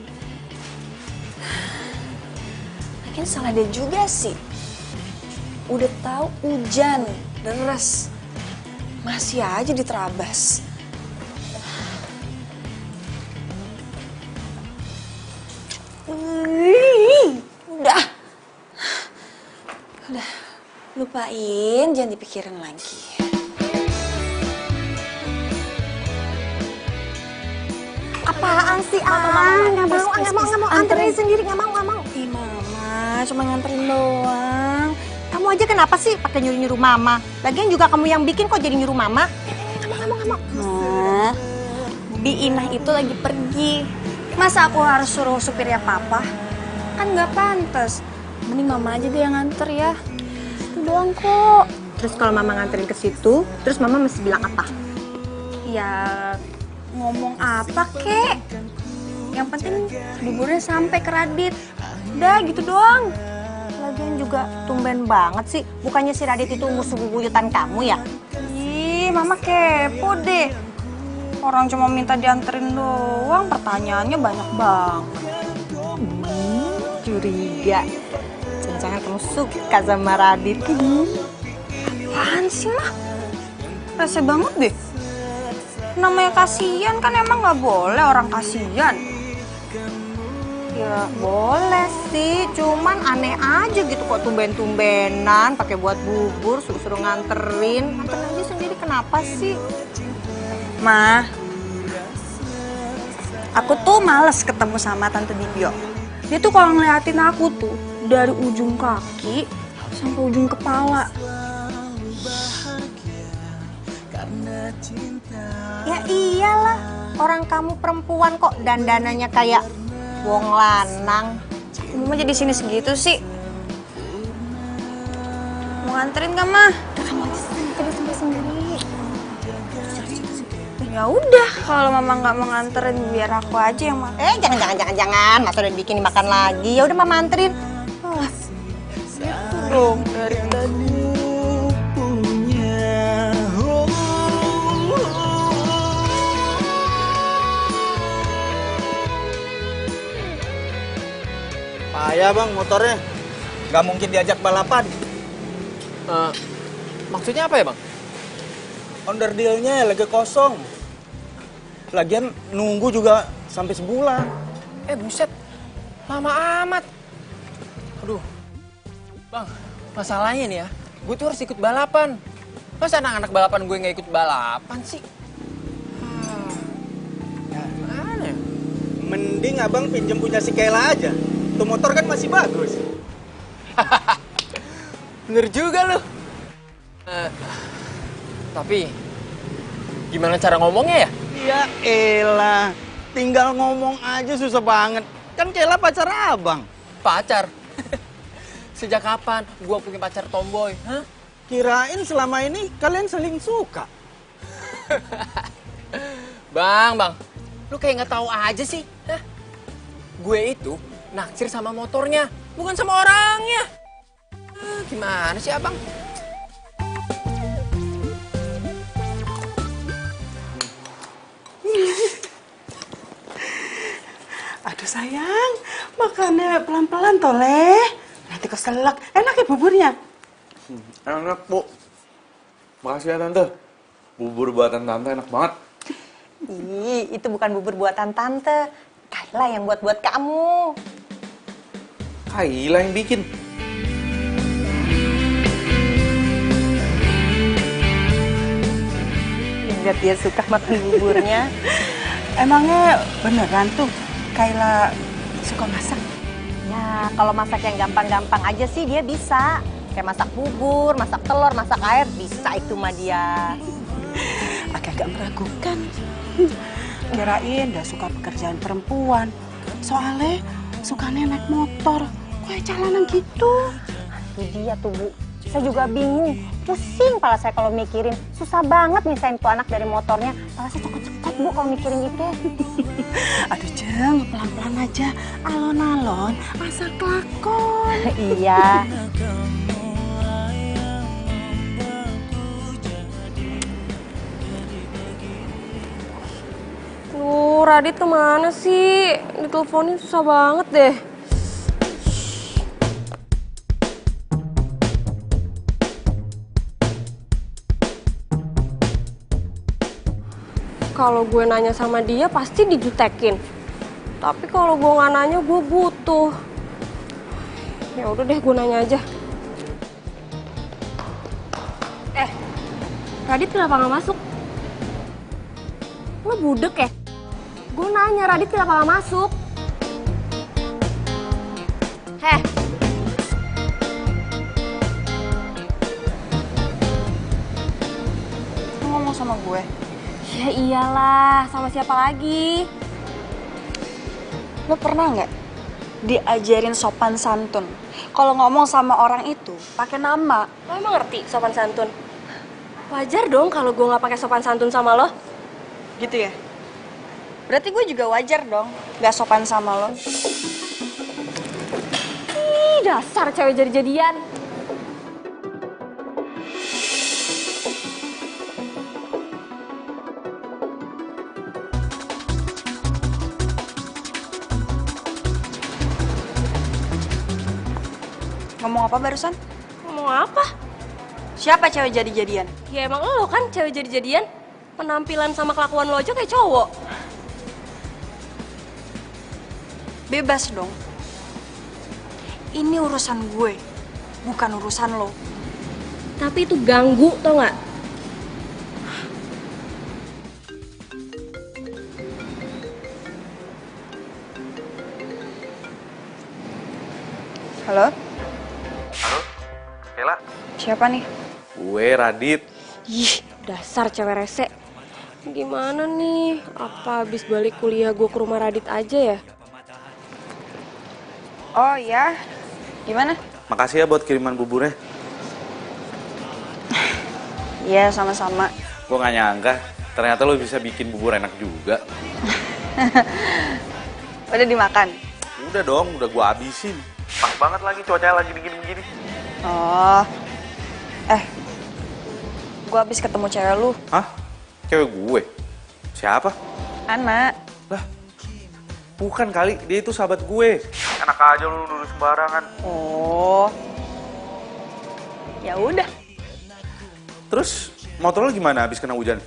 Lagian salah dia juga sih. Udah tahu hujan, deres. Masih aja diterabas. Udah, lupain, jangan dipikirin lagi. Apaan sih, nggak mau, anterin sendiri, nggak mau. Ih, Mama, cuma nganterin doang. Kamu aja kenapa sih pakai nyuruh-nyuruh Mama? Lagian juga kamu yang bikin kok jadi nyuruh Mama? Nggak mau. Nah, Bi Inah itu lagi pergi. Masa aku harus suruh supirnya Papa? Kan nggak pantas. Mending Mama aja deh yang nganter ya. Itu doang kok. Terus kalau Mama nganterin ke situ, terus Mama mesti bilang apa? Ya, ngomong apa kek? Yang penting buburnya sampai ke Radit. Udah gitu doang. Lagian juga tumben banget sih. Bukannya si Radit itu musuh bubuyutan kamu ya? Ih, Mama kepo deh. Orang cuma minta dianterin doang, pertanyaannya banyak banget. Curiga. Jangan kamu suka sama Radit. Apaan sih, Mah? Rese banget deh. Namanya kasihan kan emang nggak boleh orang kasihan. Ya boleh sih, cuman aneh aja gitu kok tumben-tumbenan pakai buat bubur, suruh-suruh nganterin. Nganterin aja sendiri kenapa sih? Ma, aku tuh males ketemu sama Tante Dibio. Dia tuh kalau ngeliatin aku tuh dari ujung kaki sampai ujung kepala. Ya iyalah, orang kamu perempuan kok dandanannya kayak wong lanang. Mama jadi sini segitu sih. Mau nganterin gak, Mah? Udah kamu aja sendiri. Ya udah, kalau Mama nggak mau nganterin biar aku aja yang makan. Jangan. Masa udah bikin dimakan lagi. Ya udah Mama anterin. Itu dong dari tadi. Payah bang motornya, nggak mungkin diajak balapan. Maksudnya apa ya bang? Onderdilnya lagi kosong. Lagian nunggu juga sampai sebulan. Buset, lama amat. Aduh, bang, masalahnya nih ya, gue tuh harus ikut balapan. Masa anak-anak balapan gue nggak ikut balapan sih? Gimana ya? Mending abang pinjem punya si Kayla aja. Tuh motor kan masih bagus. Bener juga lu. Tapi gimana cara ngomongnya ya? Ya elah, tinggal ngomong aja susah banget. Kan Kela pacar abang. Pacar? Sejak kapan gua punya pacar tomboy? Hah? Kirain selama ini kalian saling suka. Bang, lu kayak nggak tahu aja sih. Hah? Gue itu naksir sama motornya, bukan sama orangnya. Gimana sih abang? Aduh sayang, makannya pelan-pelan toleh. Nanti keselak. Enak ya buburnya? Enak, Bu. Makasih ya, Tante. Bubur buatan Tante enak banget. Ih, itu bukan bubur buatan Tante. Kayla yang buat kamu. Kayla yang bikin. Lihat dia suka makan buburnya. Emangnya beneran tuh Kayla suka masak? Ya, kalau masak yang gampang-gampang aja sih dia bisa. Kayak masak bubur, masak telur, masak air, bisa itu mah dia. Agak-agak meragukan. Kirain udah suka pekerjaan perempuan. Soalnya sukanya naik motor. Kayak jalanan gitu. Itu dia tuh, Bu. Saya juga bingung. Pusing kepala saya kalau mikirin. Susah banget misahin tuh anak dari motornya. Kepala saya cekot-cekot, Bu, kalau mikirin itu. Aduh, Jeng, pelan-pelan aja. Alon-alon, asal kelakon. Iya. Radit kemana sih? Diteleponin susah banget deh. Kalau gue nanya sama dia pasti dijutekin. Tapi kalau gue nggak nanya gue butuh. Ya udah deh gue nanya aja. Radit kenapa nggak masuk? Lo budek ya? Gue nanya Radit kenapa nggak masuk? Heh. Lo ngomong sama gue? Ya iyalah, sama siapa lagi? Lo pernah nggak diajarin sopan santun? Kalau ngomong sama orang itu pakai nama. Lo emang ngerti sopan santun? Wajar dong kalau gue nggak pakai sopan santun sama lo. Gitu ya? Berarti gue juga wajar dong nggak sopan sama lo. Ih, dasar cewek jadi-jadian. Ngomong apa barusan? Ngomong apa? Siapa cewek jadi-jadian? Ya emang lo kan cewek jadi-jadian. Penampilan sama kelakuan lo aja kayak cowok. Bebas dong. Ini urusan gue, bukan urusan lo. Tapi itu ganggu, tau nggak? Halo? Halo, Kela. Siapa nih? Gue Radit. Ih, dasar cewek rese. Gimana nih? Apa habis balik kuliah gue ke rumah Radit aja ya? Oh ya, gimana? Makasih ya buat kiriman buburnya. Iya, sama-sama. Gue gak nyangka, ternyata lo bisa bikin bubur enak juga. Udah dimakan? Udah dong, udah gue habisin. Pas banget lagi cuacanya lagi dingin begini. Oh, gue habis ketemu cewek lu. Hah? Cewek gue? Siapa? Anak. Lah, bukan kali, dia itu sahabat gue. Enak aja lu nuduh sembarangan. Oh, ya udah. Terus motor lo gimana habis kena hujan?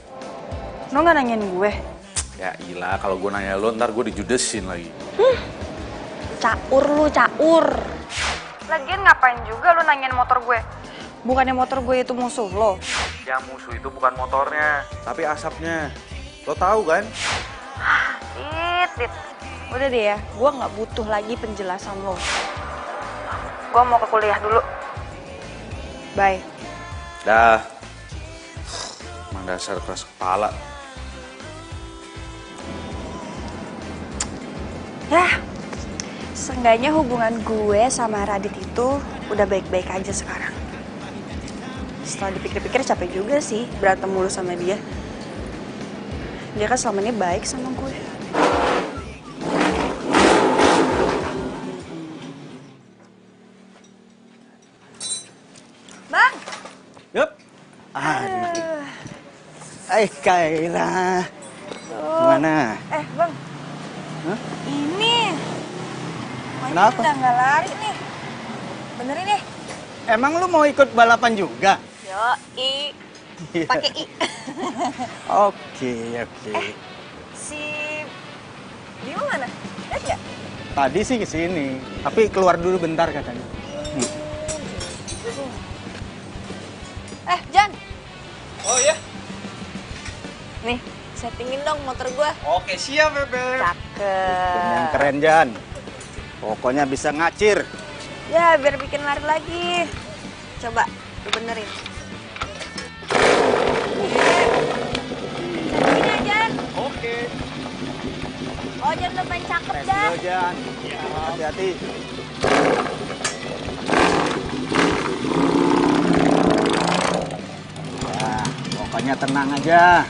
Lo nggak nanyain gue? Ya ilah, kalau gue nanya lo ntar gue dijudesin lagi. Caur lu, caur. Lagian ngapain juga lu nanyain motor gue? Bukannya motor gue itu musuh lo? Yang musuh itu bukan motornya, tapi asapnya. Lo tahu kan? Dit. Udah deh ya, gue nggak butuh lagi penjelasan lo. Gue mau ke kuliah dulu. Bye. Dah. Emang dasar keras kepala. Ya, seenggaknya hubungan gue sama Radit itu udah baik-baik aja sekarang. Setelah dipikir-pikir capek juga sih berantem mulu sama dia. Dia kan selama ini baik sama gue. Bang! Yup. Aduh. Kayla. Gimana? Bang. Hah? Ini. Kenapa? Udah nggak lari nih. Benerin deh. Emang lu mau ikut balapan juga? Yoi. Pakai I. Oke. Si Bimo mana? Lihat nggak? Tadi sih kesini, tapi keluar dulu bentar katanya. Jan. Oh iya? Nih, settingin dong motor gua. Oke, siap, Bebe. Cakep. Yang keren, Jan. Pokoknya bisa ngacir. Ya, biar bikin lari lagi. Coba, lu benerin. Settingin ya, Jan. Oke. Oh, Jan udah main cakep dah. Ayo, Jan. Hati-hati. Ya, pokoknya tenang aja.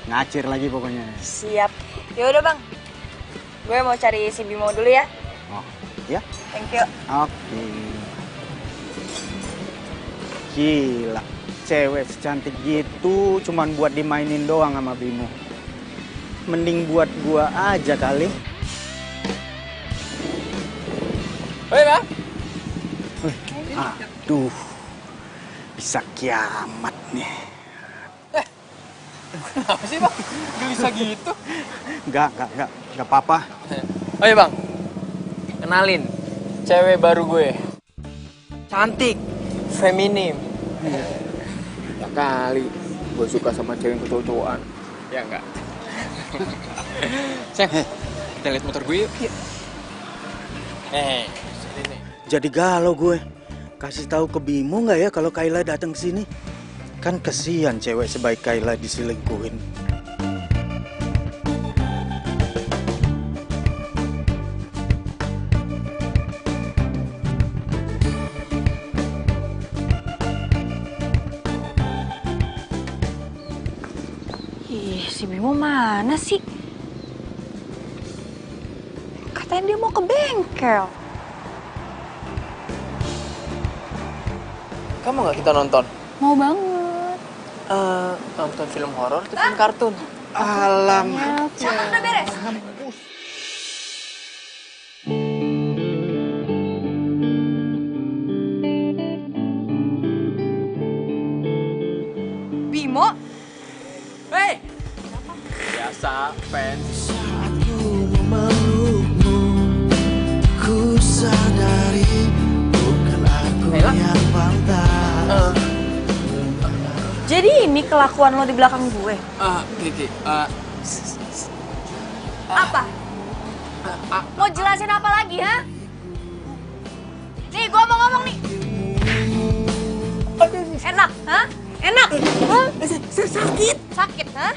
Ngacir lagi pokoknya. Siap. Ya udah, Bang. Gue mau cari si Bimo dulu ya. Oh, ya? Thank you. Oke. Gila, cewek secantik gitu cuman buat dimainin doang sama Bimo. Mending buat gua aja kali. Hei, Bang. Aduh, bisa kiamat nih. Kenapa sih, Bang? Gak bisa gitu. Enggak apa-apa. Oh iya, Bang. Kenalin, cewek baru gue. Cantik, feminim. Ya kali, gue suka sama cewek kecocokan. Ya enggak? Sayang, kita lihat motor gue yuk. Sini nih. Jadi galau gue. Kasih tahu ke Bimo nggak ya kalau Kayla datang ke sini? Kan kesian cewek sebaik Kayla diselingkuhin. Ih, si Bimo mana sih? Katanya dia mau ke bengkel. Kamu nggak kita nonton? Mau banget. Nonton film horor atau film kartun? Alamak. Sekarang udah beres. Bimo? Hei! Biasa, fans. Aku memelukmu, ku sadari bukan aku yang pantas. Jadi ini kelakuan lo di belakang gue? Kiki, Apa? Mau jelasin apa lagi, ha? Nih, gue mau ngomong nih. Enak, ha? Enak? Hah? Sakit. Sakit, ha?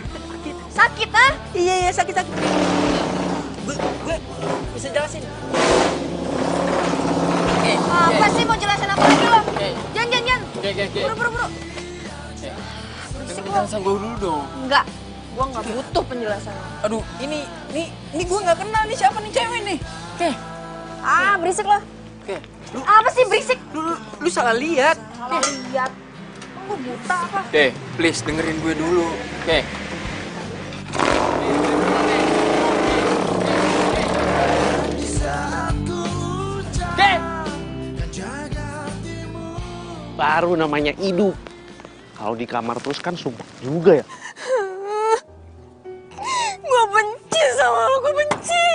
Sakit, ha? Iya, sakit. gue bisa jelasin. Apa sih mau jelasin apa lagi lo? Jan. Buru. Penjelasan gue dulu dong. Enggak, gue nggak butuh penjelasan lo. Aduh, ini gue nggak kenal nih siapa nih cewek nih. Oke. Berisik lo. Oke. Apa sih berisik? Lu salah lihat. Salah lihat. Gue buta apa? Oke, please dengerin gue dulu. Oke. Baru namanya hidup. Kalau di kamar terus kan sumpah juga ya. Gue benci sama lo, gue benci.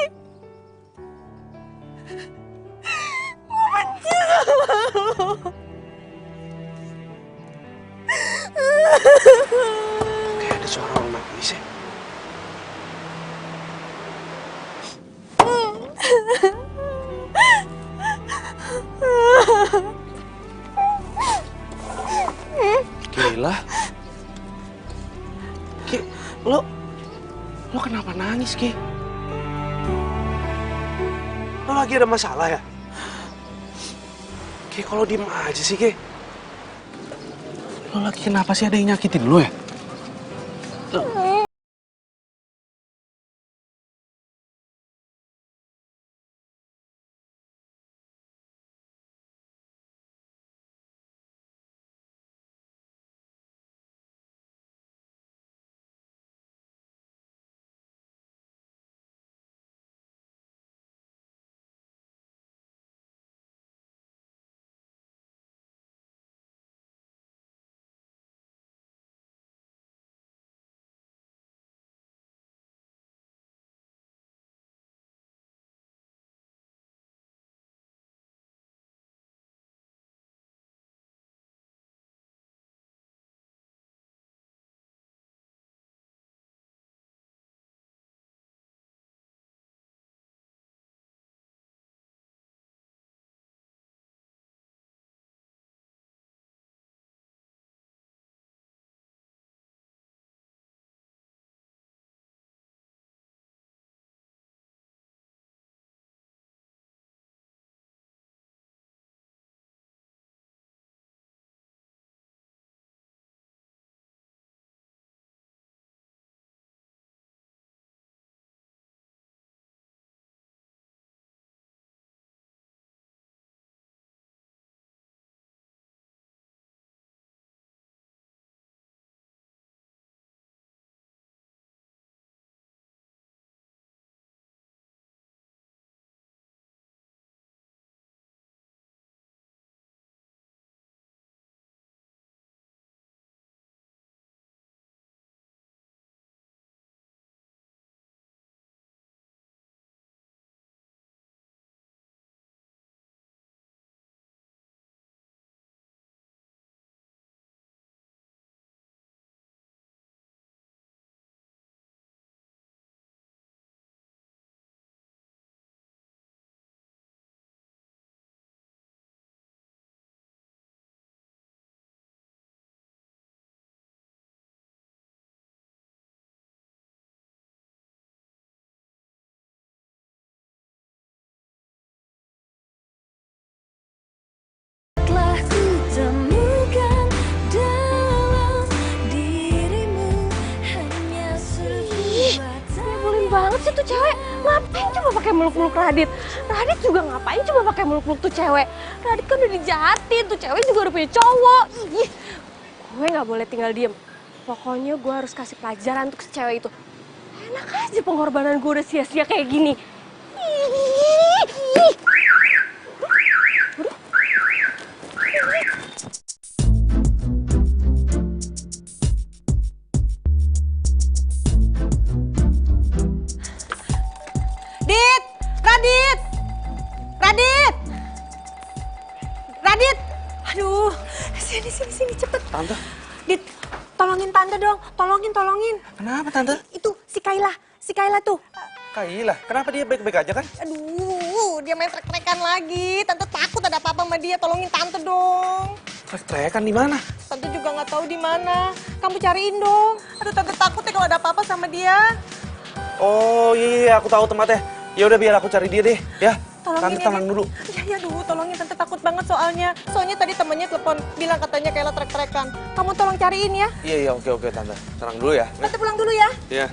Gue benci sama lo. Kayak ada suara orang nangis ya. Lo kenapa nangis, Ki? Lo lagi ada masalah ya? Ki, kalau diem aja sih, Ki. Lo lagi kenapa sih, ada yang nyakitin lo ya? Banget sih tuh cewek, ngapain coba pakai meluk-meluk Radit? Radit juga ngapain coba pakai meluk-meluk tuh cewek? Radit kan udah dijahatin, tuh cewek juga udah punya cowok. Ih, gue nggak boleh tinggal diem. Pokoknya gue harus kasih pelajaran untuk si cewek itu. Enak aja pengorbanan gue udah sia-sia kayak gini. Radit! Aduh, sini cepet. Tante? Dit, tolongin tante dong, tolongin. Kenapa, Tante? Itu si Kayla tuh. Kayla, kenapa dia baik-baik aja kan? Aduh, dia main trek-trekan lagi. Tante takut ada apa-apa sama dia, tolongin tante dong. Trek-trekan di mana? Tante juga nggak tahu di mana. Kamu cariin dong. Aduh, tante takut ya kalau ada apa-apa sama dia. Oh iya, aku tahu tempatnya. Ya udah biar aku cari dia deh, ya. Tolongin Tante tenang dulu. Ya, aduh, tolongin tante takut banget soalnya. Soalnya tadi temennya telepon bilang katanya Kayla trek-trekan. Kamu tolong cariin ya. Iya, oke Tante. Tenang dulu ya. Tante pulang dulu ya. Iya.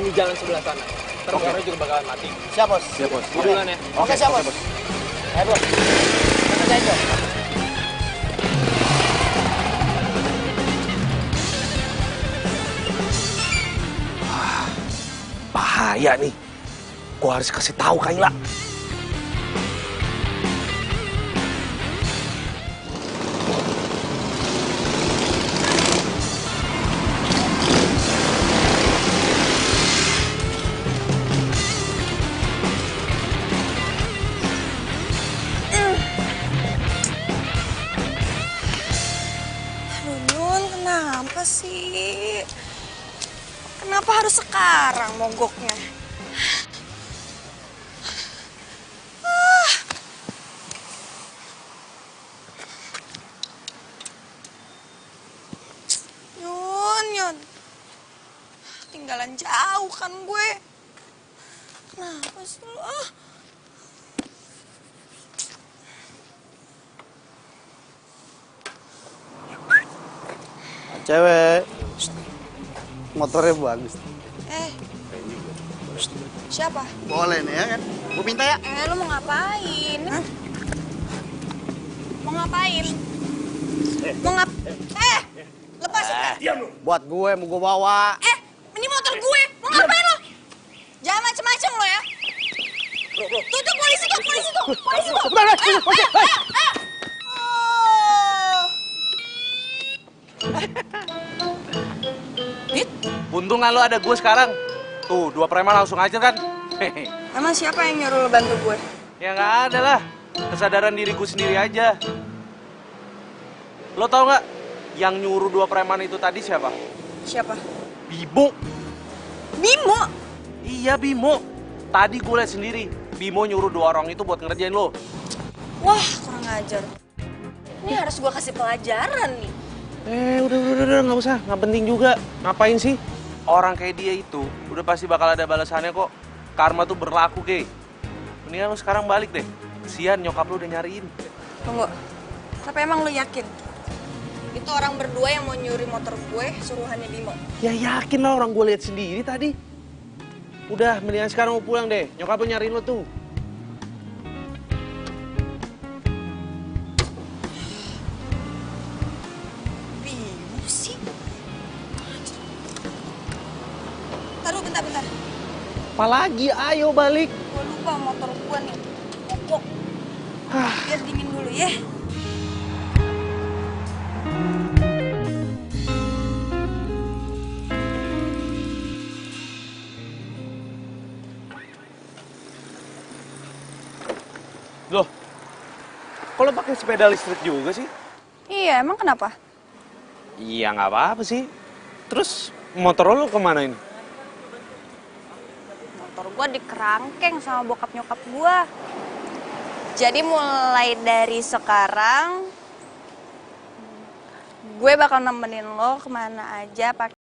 ini jalan sebelah sana. Ntar motornya juga bakalan mati. Siap, Bos. Siap, Bos. Gua duluan ya. Oke, siap, Bos. Ayo, Bos. Kita kerjain, Bos. Bahaya nih. Gua harus kasih tahu Kayla. Aduh, Nun, kenapa sih? Kenapa harus sekarang mogoknya? Yun. Tinggalan jauh kan gue. Kenapa sih lu? Cewek, motornya bagus. Siapa? Boleh nih ya kan? Gue minta ya. Lu mau ngapain? Mau ngapain? Lepas. Diam lu. Buat gue, mau gue bawa. Ini motor gue. Mau ngapain lo? Jangan macem-macem lo ya. Tuh, polisi tuh. Untung lo ada gue sekarang. Tuh, 2 preman langsung aja kan. Emang siapa yang nyuruh lo bantu gue? Ya nggak ada lah. Kesadaran diriku sendiri aja. Lo tau nggak? Yang nyuruh 2 preman itu tadi siapa? Siapa? Bimo. Bimo? Iya, Bimo. Tadi gue liat sendiri. Bimo nyuruh 2 orang itu buat ngerjain lo. Wah, kurang ajar. Ini harus gue kasih pelajaran nih. Udah, nggak usah. Nggak penting juga. Ngapain sih? Orang kayak dia itu udah pasti bakal ada balasannya kok. Karma tuh berlaku, Kay. Mendingan lo sekarang balik deh. Kesian nyokap lo udah nyariin. Tunggu. Tapi emang lo yakin? Itu orang berdua yang mau nyuri motor gue, suruhannya Bimo. Ya yakin lah, orang gue lihat sendiri tadi. Udah, mendingan sekarang mau pulang deh. Nyokap lo nyariin lo tuh. Bimo sih? Taruh bentar. Apalagi, ayo balik. Gue lupa motor gue nih. Mogok. Biar dingin dulu ya. Loh, kok lo pakai sepeda listrik juga sih? Iya, emang kenapa? Iya, nggak apa-apa sih. Terus motor lo kemana ini? Motor gue di kerangkeng sama bokap nyokap gue. Jadi mulai dari sekarang, gue bakal nemenin lo kemana aja pakai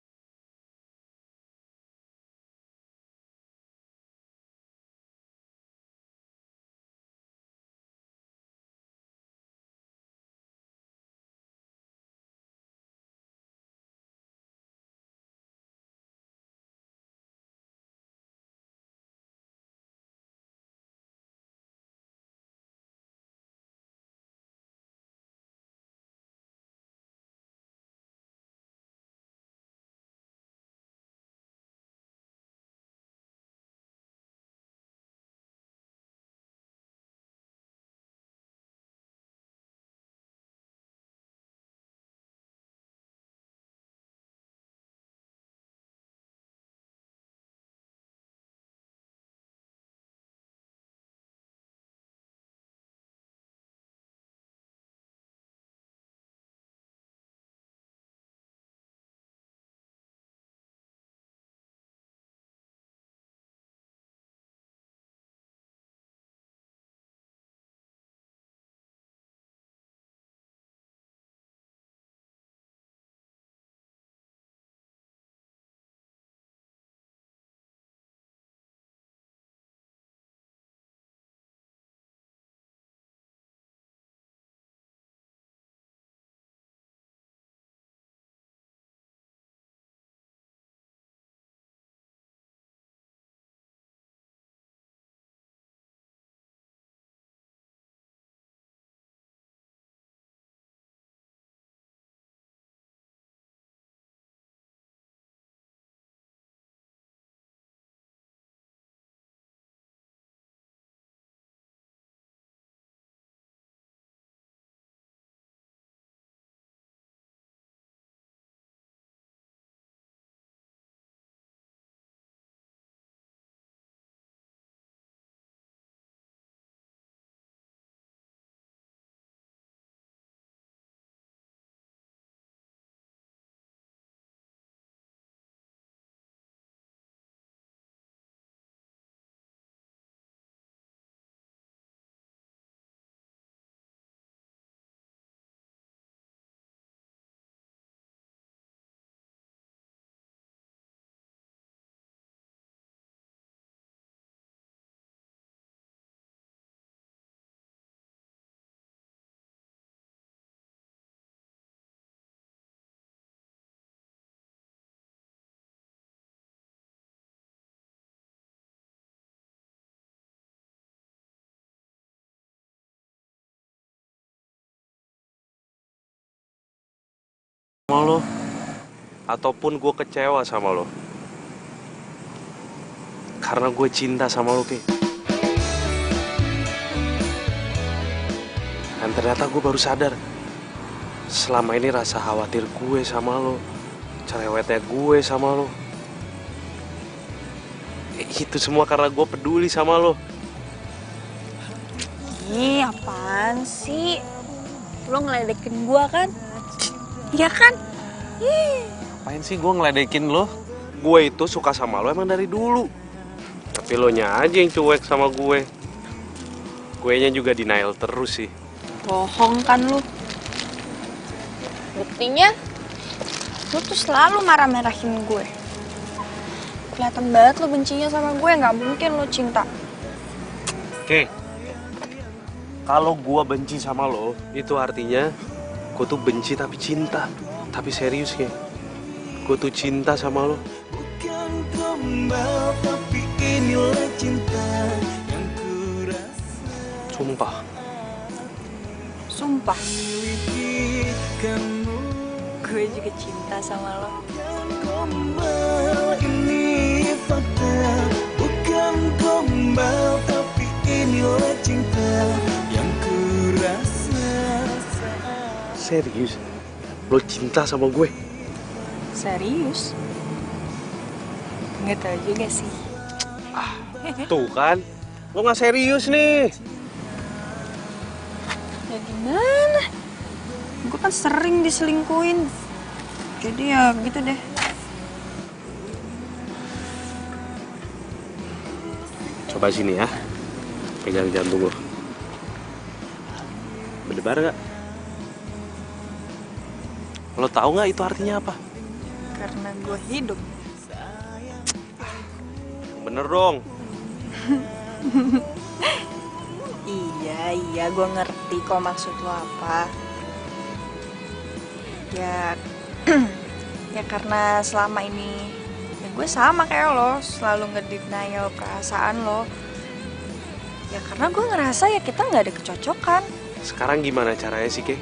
sama lo, ataupun gue kecewa sama lo. Karena gue cinta sama lo, Ki. Dan ternyata gue baru sadar, selama ini rasa khawatir gue sama lo, cerewetnya gue sama lo, itu semua karena gue peduli sama lo. Ih, apaan sih? Lo ngeledekin gua kan? Iya kan? Ih. Apain sih gue ngeledekin lo? Gue itu suka sama lo emang dari dulu. Tapi lo nya aja yang cuek sama gue. Guenya juga denial terus sih. Bohong kan lu? Buktinya, lu tuh selalu marah-marahin gue. Kelihatan banget lo bencinya sama gue, nggak mungkin lo cinta. Oke. Kalau gue benci sama lo, itu artinya gue tuh benci tapi cinta. Tapi serius, Ki. Gue tuh cinta sama lo. Bukan gombal, tapi inilah cinta yang ku rasa. Sumpah. Sumpah. Kamu Gue juga cinta sama lo. gombal, ini fakta. Bukan gombal, tapi inilah cinta yang ku rasa. Serius? Lo cinta sama gue? Serius? Nggak tahu juga sih. Tuh kan, lo nggak serius nih. Ya gimana? Gue kan sering diselingkuhin. Jadi ya gitu deh. Coba sini ya, pegang jantung lo. Berdebar nggak? Lo tahu nggak itu artinya apa? Karena gue hidup. Bener dong. Iya, gue ngerti kok maksud lo apa. Ya, ya karena selama ini ya gue sama kayak lo, selalu ngedenial perasaan lo. Ya karena gue ngerasa ya kita nggak ada kecocokan. Sekarang gimana caranya sih, Ke?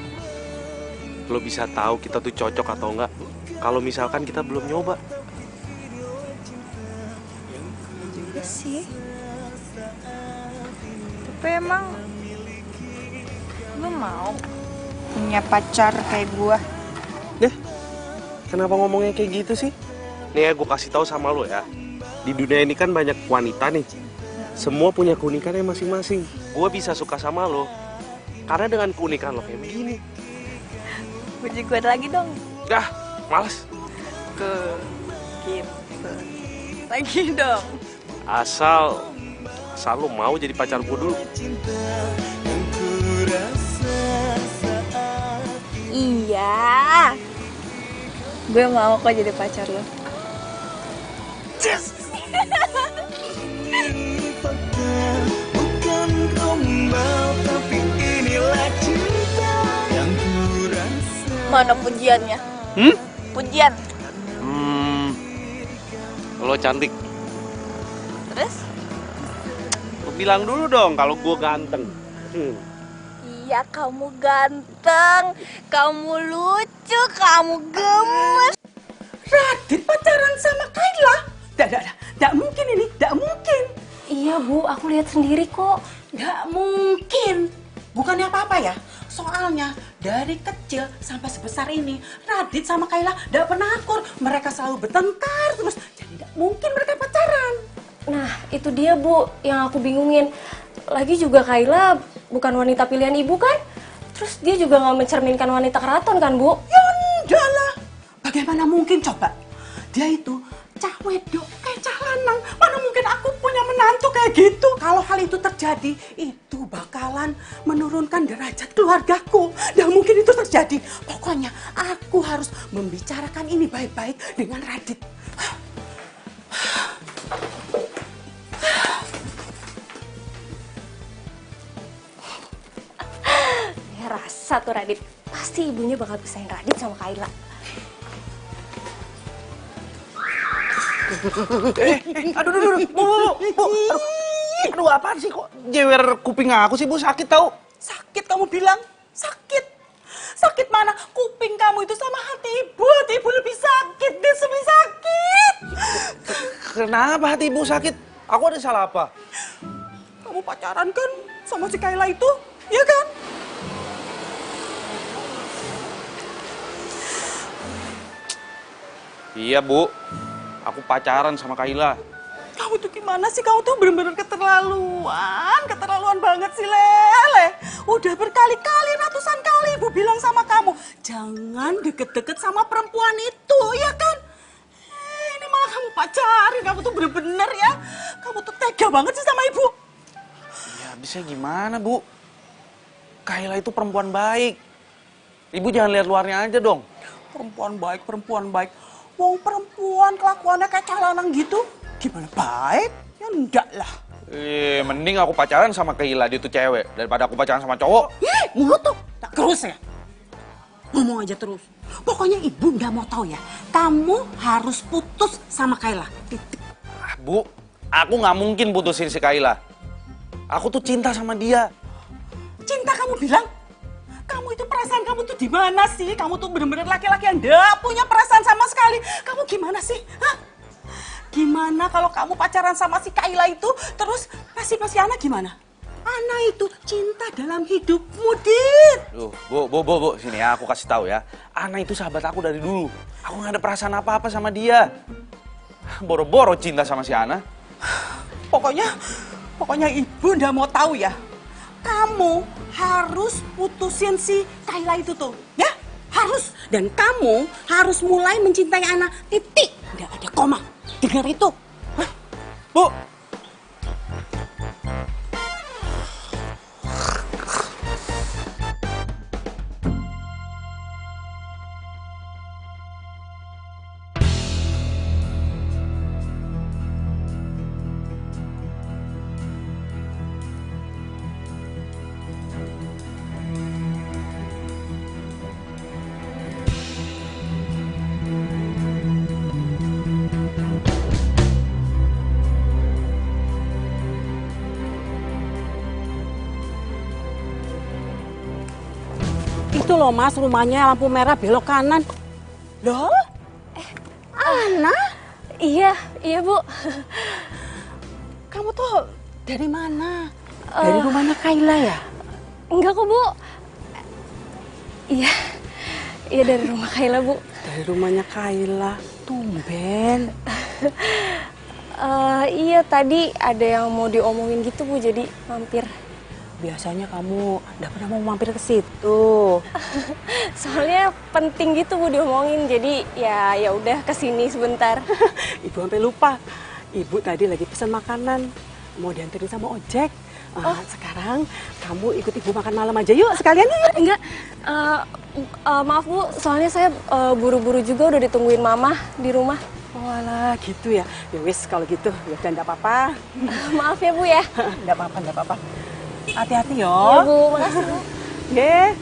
Lo bisa tahu kita tuh cocok atau enggak kalau misalkan kita belum nyoba. Juga sih. Tapi emang lo mau punya pacar kayak gue? Deh, kenapa ngomongnya kayak gitu sih? Nih ya, gue kasih tahu sama lo ya. Di dunia ini kan banyak wanita nih. Semua punya keunikannya masing-masing. Gue bisa suka sama lo karena dengan keunikan lo kayak begini. Puji gue lagi dong. Dah, males. Gitu. Lagi dong. Asal lo mau jadi pacar gue dulu. Iya. Gue mau kok jadi pacar lo. Yes. Bukan gombal, tapi inilah cinta yang ku rasa. Mana pujiannya? Pujian. Lo cantik. Terus? Lo bilang dulu dong kalau gue ganteng. Iya, kamu ganteng, kamu lucu, kamu gemes. Radit pacaran sama Kayla? Tidak mungkin ini, tidak mungkin. Iya Bu, aku lihat sendiri kok. Nggak mungkin. Bukannya apa-apa ya. Soalnya dari kecil sampai sebesar ini, Radit sama Kayla tidak pernah akur. Mereka selalu bertengkar terus. Jadi tidak mungkin mereka pacaran. Nah, itu dia Bu yang aku bingungin. Lagi juga Kayla bukan wanita pilihan ibu kan? Terus dia juga nggak mencerminkan wanita keraton kan Bu? Ya enggak lah. Bagaimana mungkin coba? Dia itu cah wedok kayak cah lanang. Mana mungkin aku punya menantu kayak gitu? Kalau hal itu terjadi, itu bakalan menurunkan derajat keluargaku. Dan mungkin itu terjadi. Pokoknya aku harus membicarakan ini baik-baik dengan Radit. Ya rasa tuh Radit. Pasti ibunya bakal pisahin Radit sama Kayla. Aduh, apaan sih kok jewer kuping aku sih, Bu? Sakit tau? Sakit kamu bilang? Sakit. Sakit mana? Kuping kamu itu sama hati ibu. Hati ibu lebih sakit, Des, lebih sakit. Kenapa hati ibu sakit? Aku ada salah apa? Kamu pacaran kan sama si Kayla itu, ya kan? Iya, Bu. Aku pacaran sama Kayla. Kamu tuh gimana sih? Kamu tuh bener-bener keterlaluan banget sih, Lele. Udah berkali-kali, ratusan kali ibu bilang sama kamu, jangan deket-deket sama perempuan itu, ya kan? Ini malah kamu pacarin, kamu tuh bener-bener ya. Kamu tuh tega banget sih sama ibu. Ya, bisa gimana, Bu? Kayla itu perempuan baik. Ibu jangan lihat luarnya aja dong. Perempuan baik, perempuan baik. Wong perempuan kelakuannya kayak calanan gitu. Gimana baik? Ya enggak lah. Mending aku pacaran sama Kayla, dia tuh cewek, daripada aku pacaran sama cowok. Mulut tuh tak terus ya. Ngomong aja terus. Pokoknya ibu nggak mau tahu ya. Kamu harus putus sama Kayla. Titik. Bu, aku nggak mungkin putusin si Kayla. Aku tuh cinta sama dia. Cinta kamu bilang? Kamu itu perasaan kamu tuh di mana sih? Kamu tuh bener-bener laki-laki yang nggak punya perasaan sama sekali. Kamu gimana sih? Hah? Gimana kalau kamu pacaran sama si Kayla itu, terus kasih anak gimana? Anak itu cinta dalam hidupmu, Dit. Bu, sini ya, aku kasih tahu ya. Ana itu sahabat aku dari dulu. Aku nggak ada perasaan apa-apa sama dia. Boro-boro cinta sama si Ana. Pokoknya ibu nggak mau tahu ya. Kamu harus putusin si Kayla itu tuh, ya? Harus. Dan kamu harus mulai mencintai Ana, titik. Nggak ada koma. Dengar itu. Hah? Bu. Itu loh Mas, rumahnya lampu merah belok kanan. Loh? Ana? Iya Bu. Kamu tuh dari mana? Dari rumahnya Kayla ya? Enggak kok Bu. Iya dari rumah Kayla Bu. Dari rumahnya Kayla, tumben. Iya tadi ada yang mau diomongin gitu Bu, jadi mampir. Biasanya kamu nggak pernah mau mampir ke situ. Soalnya penting gitu Bu diomongin, jadi ya udah kesini sebentar. Ibu sampai lupa. Ibu tadi lagi pesan makanan, mau dianterin sama ojek. Sekarang kamu ikut ibu makan malam aja yuk sekalian yuk. Enggak, maaf Bu, soalnya saya buru-buru juga udah ditungguin Mama di rumah. Walah gitu ya. Ya wis kalau gitu ya udah enggak apa-apa. Maaf ya Bu ya. Enggak apa-apa. Hati-hati yo. Iya Bu, makasih Bu. Ye.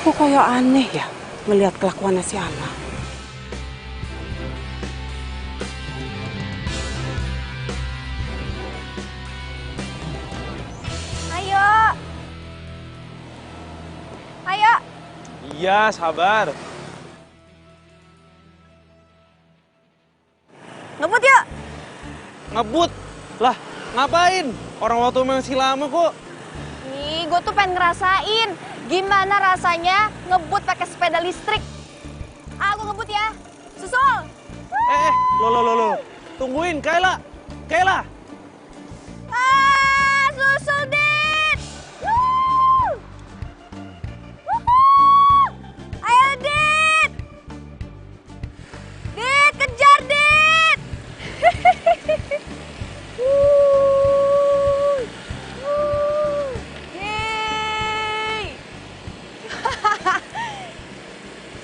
Kok kayak aneh ya melihat kelakuannya si Ana. Ayo. Iya, sabar. Ngebut yuk. Ngebut? Lah, ngapain? Orang waktu masih lama kok. Nih, gue tuh pengen ngerasain gimana rasanya ngebut pakai sepeda listrik. Aku ngebut ya. Susul. Lo. Tungguin, Kayla. Susul, Dit. Ayo, Dit. Dit, kejar, Dit. Yeay.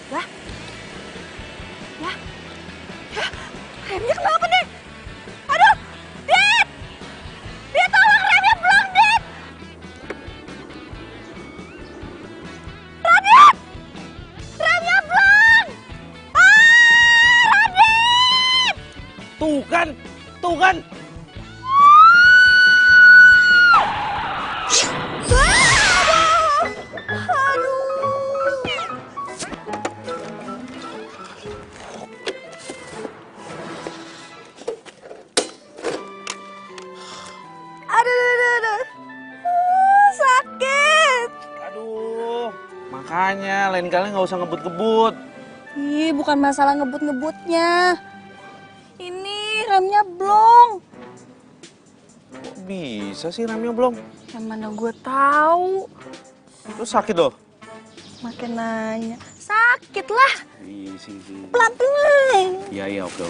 Lah, remnya kenapa nih? Aduh, Dit! Dit, tolong remnya belum, Dit! Radit! Remnya belum! Radit! Tuh kan. lain kali nggak usah ngebut-ngebut. Ih, bukan masalah ngebut-ngebutnya. Ini remnya blong. Kok bisa sih remnya belum? Yang mana gue tahu. Terus sakit loh? Makin nanya. Sakit lah. Iya sih. Pelan-pelan. Iya, oke.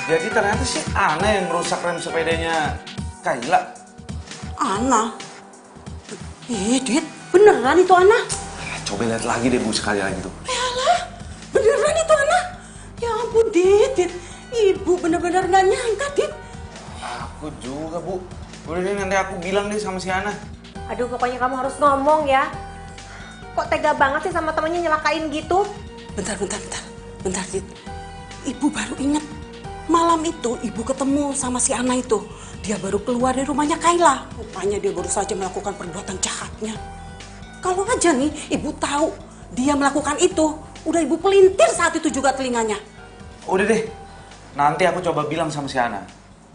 Jadi ternyata sih Ana yang merusak rem sepedanya Kayla. Ana? Dit, beneran itu Ana? Coba lihat lagi deh Bu sekali lagi tuh. Yalah, beneran itu Ana? Ya ampun Dit. Ibu bener-bener gak nyangka Dit. Aku juga Bu. Udah deh nanti aku bilang deh sama si Ana. Aduh, pokoknya kamu harus ngomong ya. Kok tega banget sih sama temennya nyelakain gitu? Bentar Dit. Ibu baru inget. Malam itu ibu ketemu sama si Ana itu. Dia baru keluar dari rumahnya Kayla. Rupanya dia baru saja melakukan perbuatan jahatnya. Kalau aja nih ibu tahu dia melakukan itu, udah ibu pelintir saat itu juga telinganya. Udah deh, nanti aku coba bilang sama si Ana.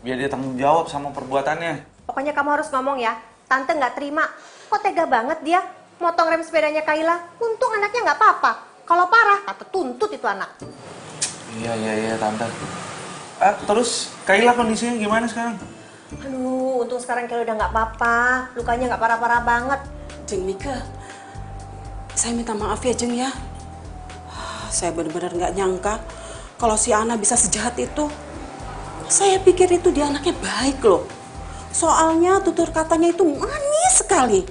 Biar dia tanggung jawab sama perbuatannya. Pokoknya kamu harus ngomong ya. Tante nggak terima. Kok tega banget dia motong rem sepedanya Kayla. Untung anaknya nggak apa-apa. Kalau parah, tante tuntut itu anak. Iya Tante. Terus Kayla kondisinya gimana sekarang? Aduh, untung sekarang Kayla udah nggak apa-apa. Lukanya nggak parah-parah banget. Jeng Mika, saya minta maaf ya Jeng ya. Saya benar-benar nggak nyangka kalau si Ana bisa sejahat itu. Saya pikir itu dia anaknya baik loh. Soalnya tutur katanya itu manis sekali.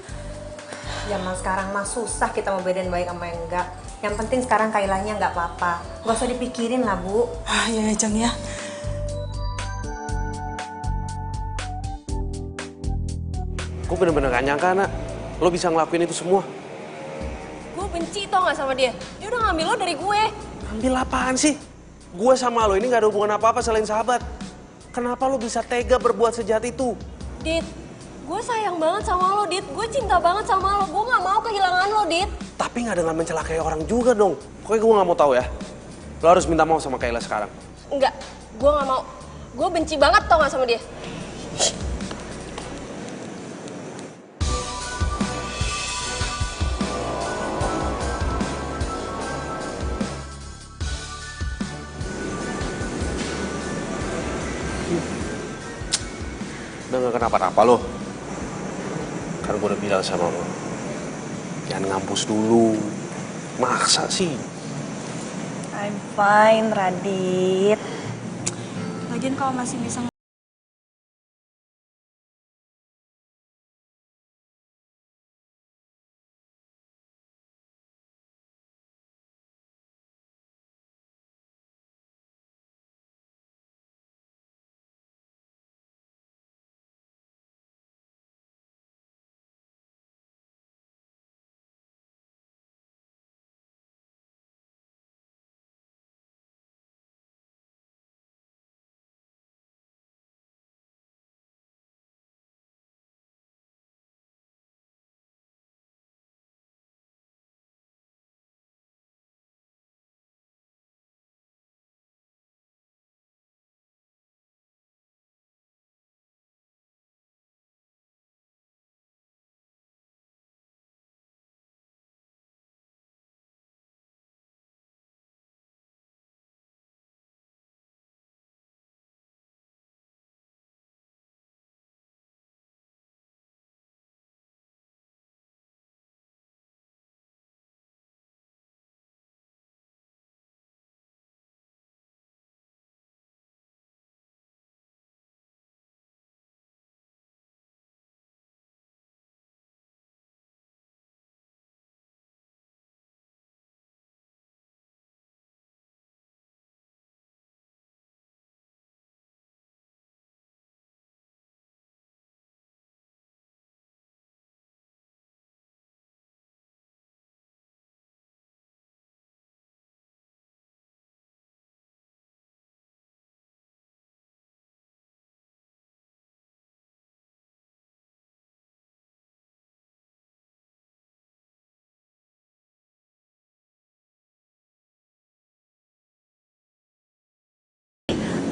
Zaman sekarang mah susah kita mau bedain baik sama yang enggak. Yang penting sekarang Kailanya nggak apa-apa. Gak usah dipikirin lah, Bu. Ya Jeng ya. Gue bener-bener gak nyangka, Nak. Lo bisa ngelakuin itu semua. Gue benci tau gak sama dia. Dia udah ngambil lo dari gue. Ambil apaan sih? Gue sama lo ini gak ada hubungan apa-apa selain sahabat. Kenapa lo bisa tega berbuat sejahat itu? Dit, gue sayang banget sama lo, Dit. Gue cinta banget sama lo. Gue gak mau kehilangan lo, Dit. Tapi gak dengan mencelakai orang juga dong. Pokoknya gue gak mau tahu ya. Lo harus minta maaf sama Kayla sekarang. Enggak, gue gak mau. Gue benci banget tau gak sama dia. Udah gak kenapa-napa lo. Kan gue udah bilang sama lo. Jangan ngampus dulu. Maksa sih. I'm fine, Radit. Lagian kalau masih bisa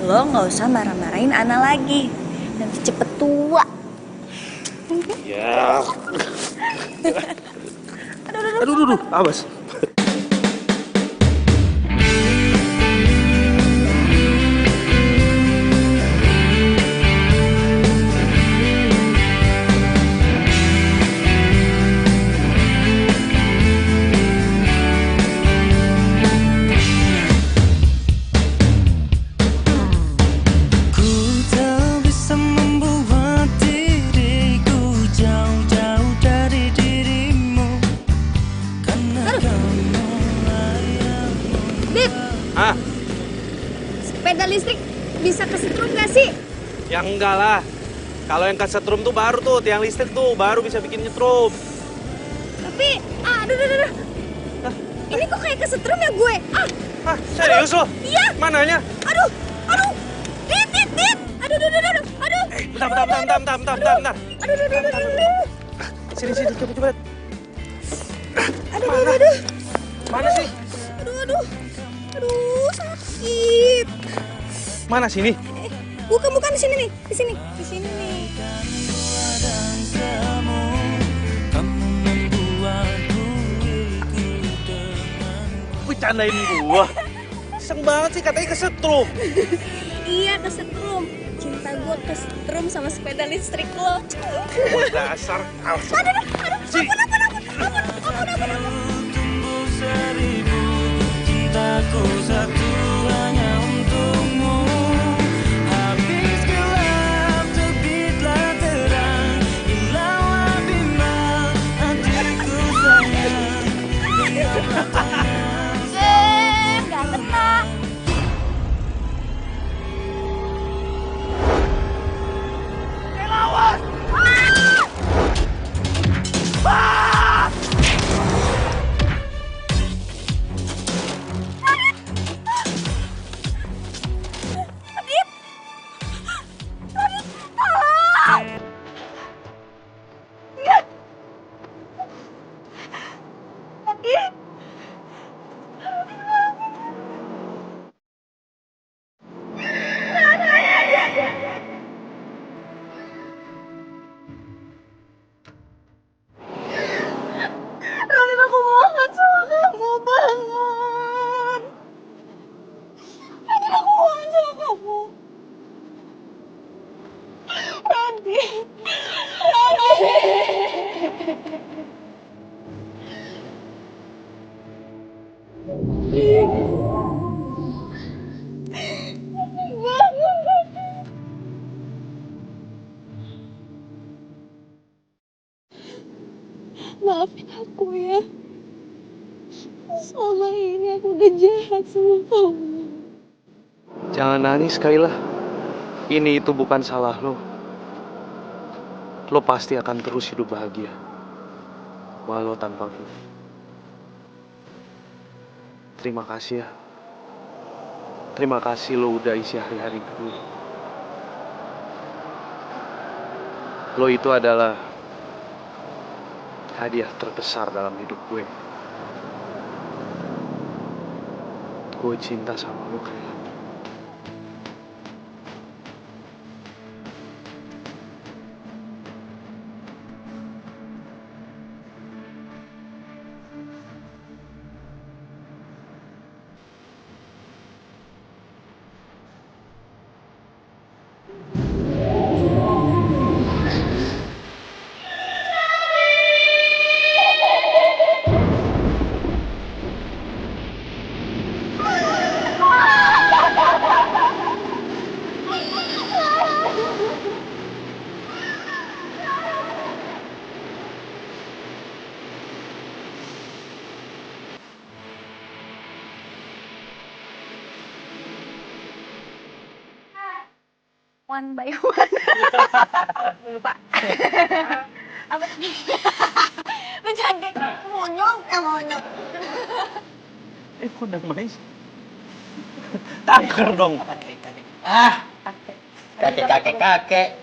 lo nggak usah marah-marahin Ana lagi. Nanti cepet tua. Ya. Aduh, awas. Sepeda listrik bisa kesetrum nggak sih? Ya enggak lah. Kalau yang kesetrum tuh baru tuh, tiang listrik tuh baru bisa bikin nyetrum. Tapi, aduh. Ini kok kayak kesetrum ya gue? Serius lo? Iya. Mananya? Aduh. Dit. Aduh. Bentar. Aduh. Sini, coba. Aduh. Mana sih? Aduh, sakit. Mana sini? Bukan di sini nih. Di sini nih. Bercandain gua. Iseng banget sih, katanya kesetrum. Iya, kesetrum. Cinta gue kesetrum sama sepeda listrik lo. Dasar. Aduh. Ampun. Cintaku satu hanya untukmu. Habis gelap terbitlah terang. Hilanglah bimbang hatiku sayang. Gak kena. Lawan! Radit, aku mohon sama kamu, bangun. Radit, aku mohon sama kamu. Radit. Maafin aku ya. Selama ini aku udah jahat sama kamu. Jangan nangis, Kayla. Ini itu bukan salah lo. Lo pasti akan terus hidup bahagia. Walau tanpa gue. Terima kasih ya. Terima kasih lo udah isi hari-hari gue. Lo itu adalah hadiah terbesar dalam hidup gue. Gue cinta sama lo, Kayla. One by one. Lupa. Apa sih? Lu cantik. Monyong. Kok udah main sih? Taker dong. Kakek.